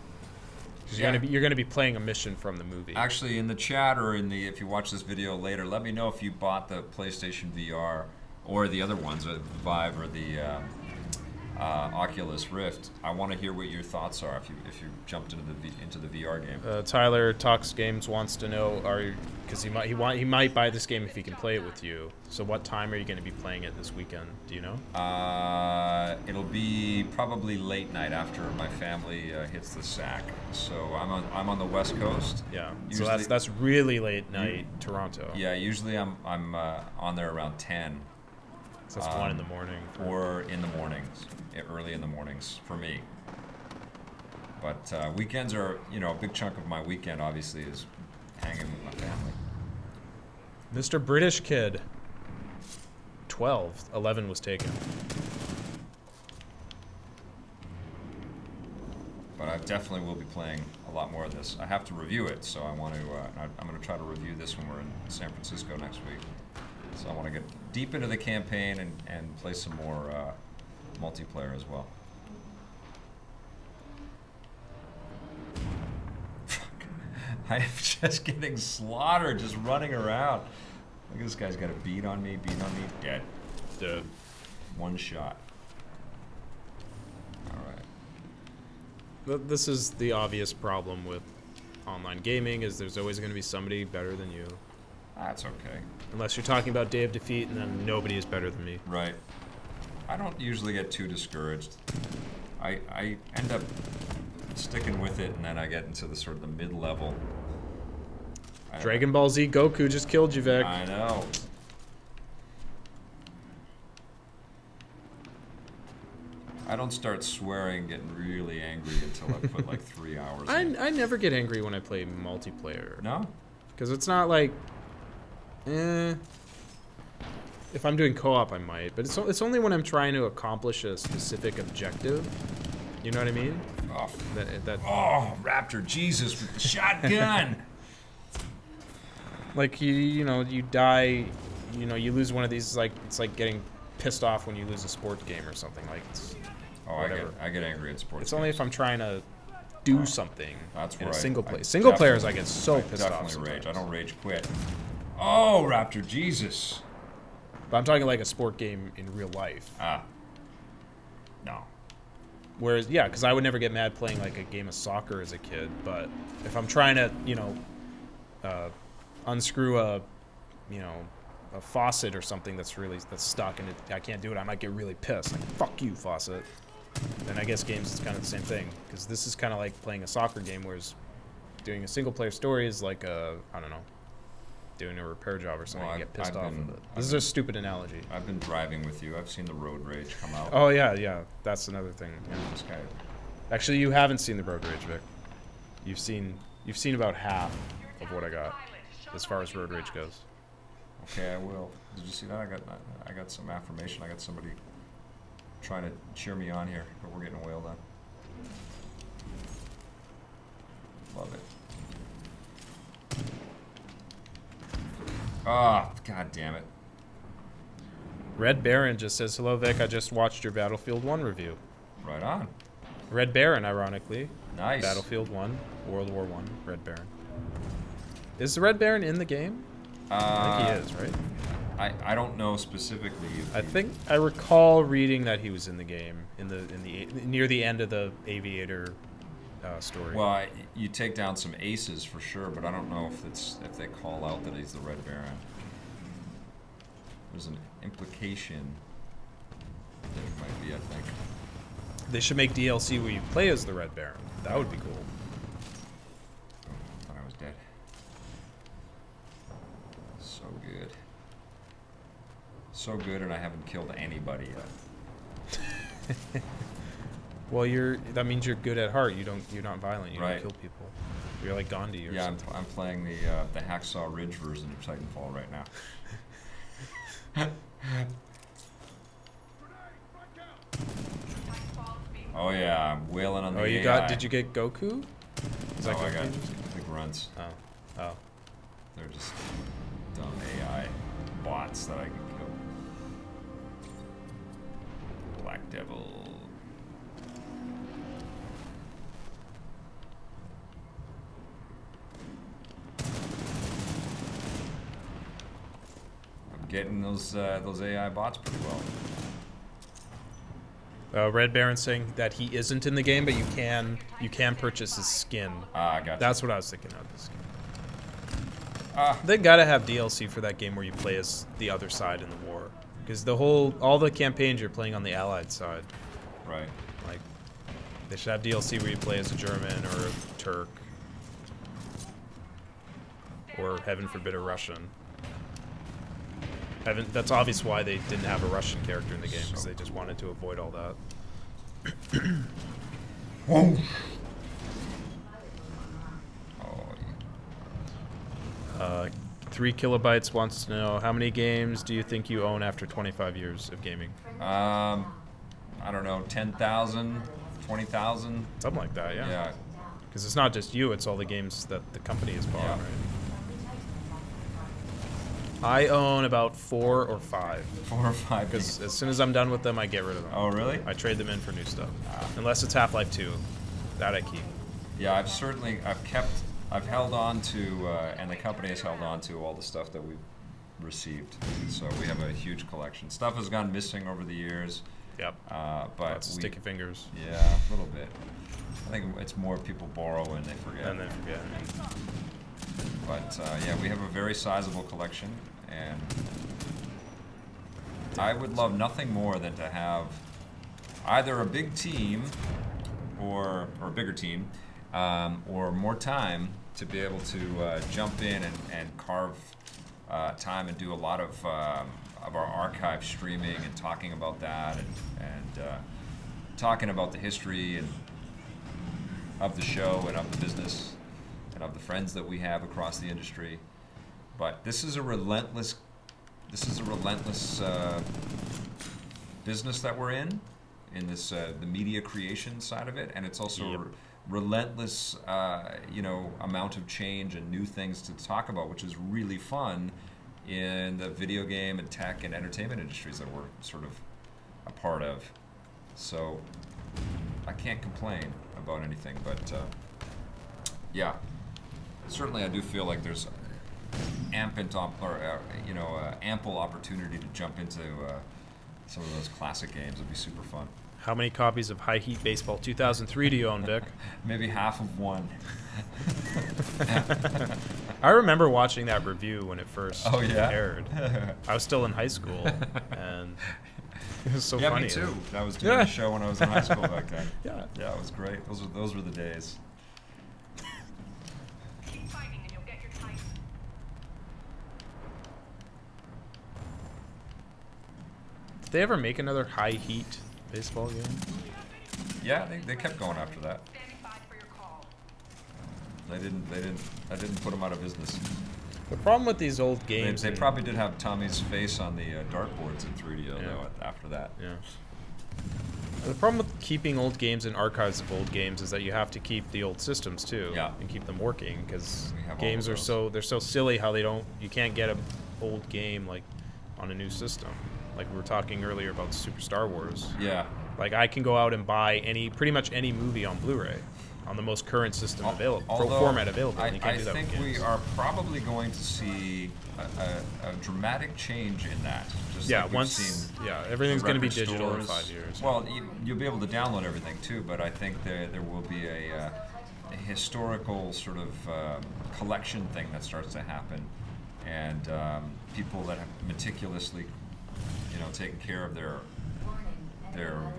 'Cause Yeah. you're gonna be playing a mission from the movie. Actually, in the chat or if you watch this video later, let me know if you bought the PlayStation VR or the other ones, Vive or the Oculus Rift. I want to hear what your thoughts are if you jumped into the VR game. Tyler Talks Games wants to know because he might buy this game if he can play it with you. So what time are you going to be playing it this weekend? Do you know? It'll be probably late night after my family hits the sack. So I'm on the West Coast. Yeah. Usually- So that's really late night Toronto. Yeah, usually I'm on there around 10. So that's 1 in the morning. Or in the mornings, early in the mornings for me. But weekends are, a big chunk of my weekend obviously is hanging with my family. Mr. British Kid. 12. 11 was taken. But I definitely will be playing a lot more of this. I have to review it, so I want to. I'm going to try to review this when we're in San Francisco next week. So I want to get deep into the campaign and play some more multiplayer as well. I am just getting slaughtered, just running around. Look at this guy's got a beat on me, dead. Dead. One shot. All right. This is the obvious problem with online gaming is there's always going to be somebody better than you. That's okay. Unless you're talking about Day of Defeat, and then nobody is better than me. Right. I don't usually get too discouraged. I end up sticking with it, and then I get into the sort of the mid-level. Dragon Ball Z Goku just killed you, Vic. I know. I don't start swearing, getting really angry until I put like 3 hours in. I never get angry when I play multiplayer. No? Because it's not like, if I'm doing co-op, I might. But it's only when I'm trying to accomplish a specific objective. You know what I mean? Oh, That Raptor, Jesus, with the shotgun! like you die, you lose one of these. It's like getting pissed off when you lose a sports game or something. Like, whatever. I get angry at sports. It's only if I'm trying to do something. That's in right. a single player. Single players, I get so pissed off. Definitely rage. Sometimes. I don't rage quit. Oh, Raptor, Jesus. But I'm talking like a sport game in real life. No. Whereas, yeah, because I would never get mad playing like a game of soccer as a kid. But if I'm trying to, unscrew a faucet or something that's stuck and I can't do it, I might get really pissed. Like, fuck you, faucet. Then I guess games is kind of the same thing. Because this is kind of like playing a soccer game, whereas doing a single player story is like doing a repair job or something. Well, You get pissed off been- with it. This is a stupid analogy. I've been driving with you. I've seen the road rage come out. Oh yeah, that's another thing. Yeah. This guy. Actually, you haven't seen the Road Rage, Vic. You've seen about half of what I got as far as Road Rage goes. Okay, I will. Did you see that? I got some affirmation. I got somebody trying to cheer me on here, but we're getting wailed on. Love it. Ah, God damn it. Red Baron just says, hello, Vic. I just watched your Battlefield 1 review. Right on. Red Baron, ironically. Nice. Battlefield 1, World War 1, Red Baron. Is the Red Baron in the game? I think he is, right? I don't know specifically. If I think I recall reading that he was in the game in the near the end of the aviator story. Well, you take down some aces for sure, but I don't know if they call out that he's the Red Baron. There's an implication that it might be, I think. They should make DLC where you play as the Red Baron. That would be cool. Oh, thought I was dead. So good. So good, and I haven't killed anybody yet. Well, that means you're good at heart. You're not violent. You Right. don't kill people. You're like Gandhi or Yeah, something. I'm playing the Hacksaw Ridge version of Titanfall right now. Titanfall is being Oh yeah, I'm wailing on the Oh, you AI. did you get Goku? Is that Oh, I Goku? got the grunts. Oh. They're just dumb AI bots that I can kill. Black Devil. I'm getting those AI bots pretty well. Red Baron saying that he isn't in the game, but you can purchase his skin. Ah, I got you. That's what I was thinking of. This game. Ah, They gotta have DLC for that game where you play as the other side in the war, because all the campaigns you're playing on the Allied side. right. Like, they should have DLC where you play as a German or a Turk, or heaven forbid a Russian. That's obvious why they didn't have a Russian character in the game, because they just wanted to avoid all that. Whoa. Oh, 3 kilobytes wants to know, how many games do you think you own after 25 years of gaming? I don't know, 10,000, 20,000. Something like that, yeah. Yeah. Because it's not just you, it's all the games that the company has bought, Yeah. right? I own about 4 or 5. 4 or 5 Because games. as soon as I'm done with them, I get rid of them. Oh, really? I trade them in for new stuff. Unless it's Half-Life 2. That I keep. Yeah, I've held on to, and the company has held on to all the stuff that we've received. So we have a huge collection. Stuff has gone missing over the years, Yep. but Lots of sticky fingers. yeah, a little bit. I think it's more people borrow and they forget. And then forget. But yeah, we have a very sizable collection, and I would love nothing more than to have either a big team or a bigger team, or more time to be able to jump in and carve time and do a lot of our archive streaming and talking about that and talking about the history and of the show and of the business and of the friends that we have across the industry. But this is a relentless business that we're in this the media creation side of it, and it's also Yep. relentless amount of change and new things to talk about, which is really fun in the video game and tech and entertainment industries that we're sort of a part of. So I can't complain about anything, but yeah, certainly I do feel like there's ample opportunity to jump into some of those classic games. It'd be super fun. How many copies of High Heat Baseball 2003 do you own, Vic? Maybe half of one. I remember watching that review when it first Oh, yeah? aired. I was still in high school, and it was so Yeah, funny. me too. I was doing Yeah. a show when I was in high school back then. Yeah. Yeah, it was great. Those were the days. keep fighting and you'll get your Titan. Did they ever make another High Heat baseball game? Yeah, they kept going after that. Standing by for your call. I didn't put them out of business. The problem with these old They, games... they and- probably did have Tommy's face on the dartboards in 3D Yeah. though after that. Yeah. The problem with keeping old games and archives of old games is that you have to keep the old systems too, Yeah. and keep them working, because We have all games of are those. so silly how you can't get an old game like on a new system. Like we were talking earlier about Super Star Wars. Yeah. Like I can go out and buy pretty much any movie on Blu-ray, on the most current system available, Although format available. And you can't I do that think with we games. are probably going to see a dramatic change in that. Just Yeah, like we've once seen everything's going to be record digital in stores. 5 years. Well, you'll be able to download everything too, but I think there will be a historical sort of collection thing that starts to happen, and people that have meticulously, taken care of their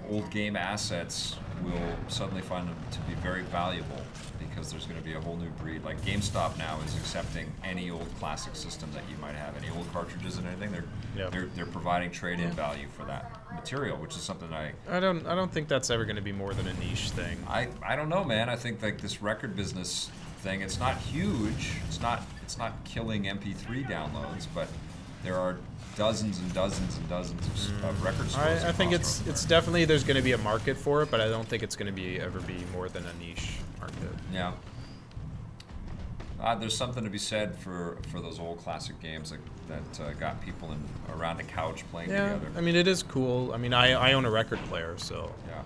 old game assets will suddenly find them to be very valuable, because there's going to be a whole new breed. Like GameStop now is accepting any old classic system that you might have, any old cartridges and anything. They're providing trade-in value for that material, which is something I don't think that's ever going to be more than a niche thing. I don't know, man. I think like this record business thing, it's not huge. It's not killing MP3 downloads, but there are dozens and dozens and dozens of record stores. I think across it's definitely, there's going to be a market for it, but I don't think it's going to ever be more than a niche market. Yeah. There's something to be said for those old classic games that got people around a couch playing together. I mean, it is cool. I mean, I own a record player, so Yeah.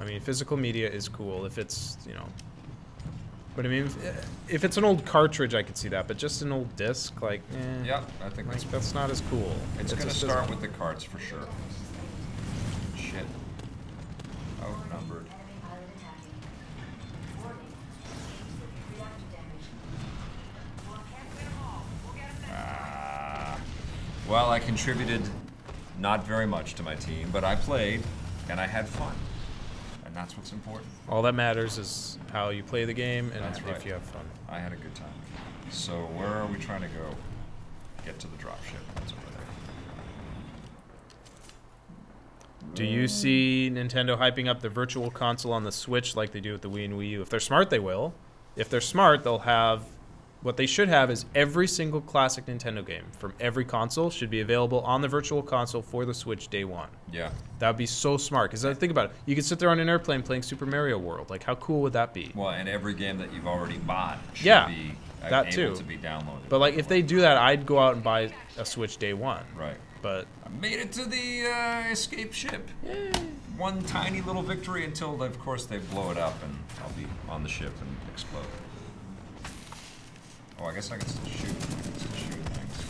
I mean, physical media is cool if it's, but I mean, if it's an old cartridge, I could see that, but just an old disc, like, Yeah, I think that's not as cool. it's going to just start with the carts for sure. Shit. Outnumbered. Well, I contributed not very much to my team, but I played and I had fun, and that's what's important. All that matters is how you play the game and That's right. if you have fun. I had a good time. So where are we trying to go? Get to the dropship. That's over there. Do you see Nintendo hyping up the virtual console on the Switch like they do with the Wii and Wii U? If they're smart, they will. If they're smart, they'll have... What they should have is every single classic Nintendo game from every console should be available on the virtual console for the Switch day one. Yeah. That would be so smart. Because think about it. You could sit there on an airplane playing Super Mario World. Like, how cool would that be? Well, and every game that you've already bought should be that able too. to be downloaded. But, like, if they do that, I'd go out and buy a Switch day one. Right. But... I made it to the escape ship. Yay. One tiny little victory until, of course, they blow it up and I'll be on the ship and explode. Oh, I guess I can still shoot. Things.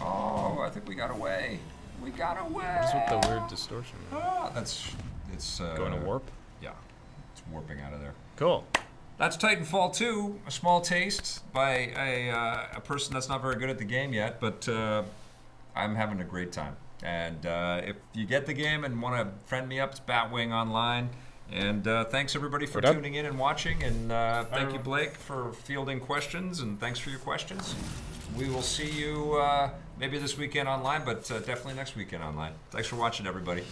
Oh, I think we got away. We got away. What's with the weird distortion? It's Going to warp? Yeah, it's warping out of there. Cool. That's Titanfall 2, a small taste by a person that's not very good at the game yet, but I'm having a great time. And if you get the game and want to friend me up, it's Batwing Online. And thanks everybody for tuning in and watching. And thank you, Blake, for fielding questions. And thanks for your questions. We will see you maybe this weekend online, but definitely next weekend online. Thanks for watching, everybody.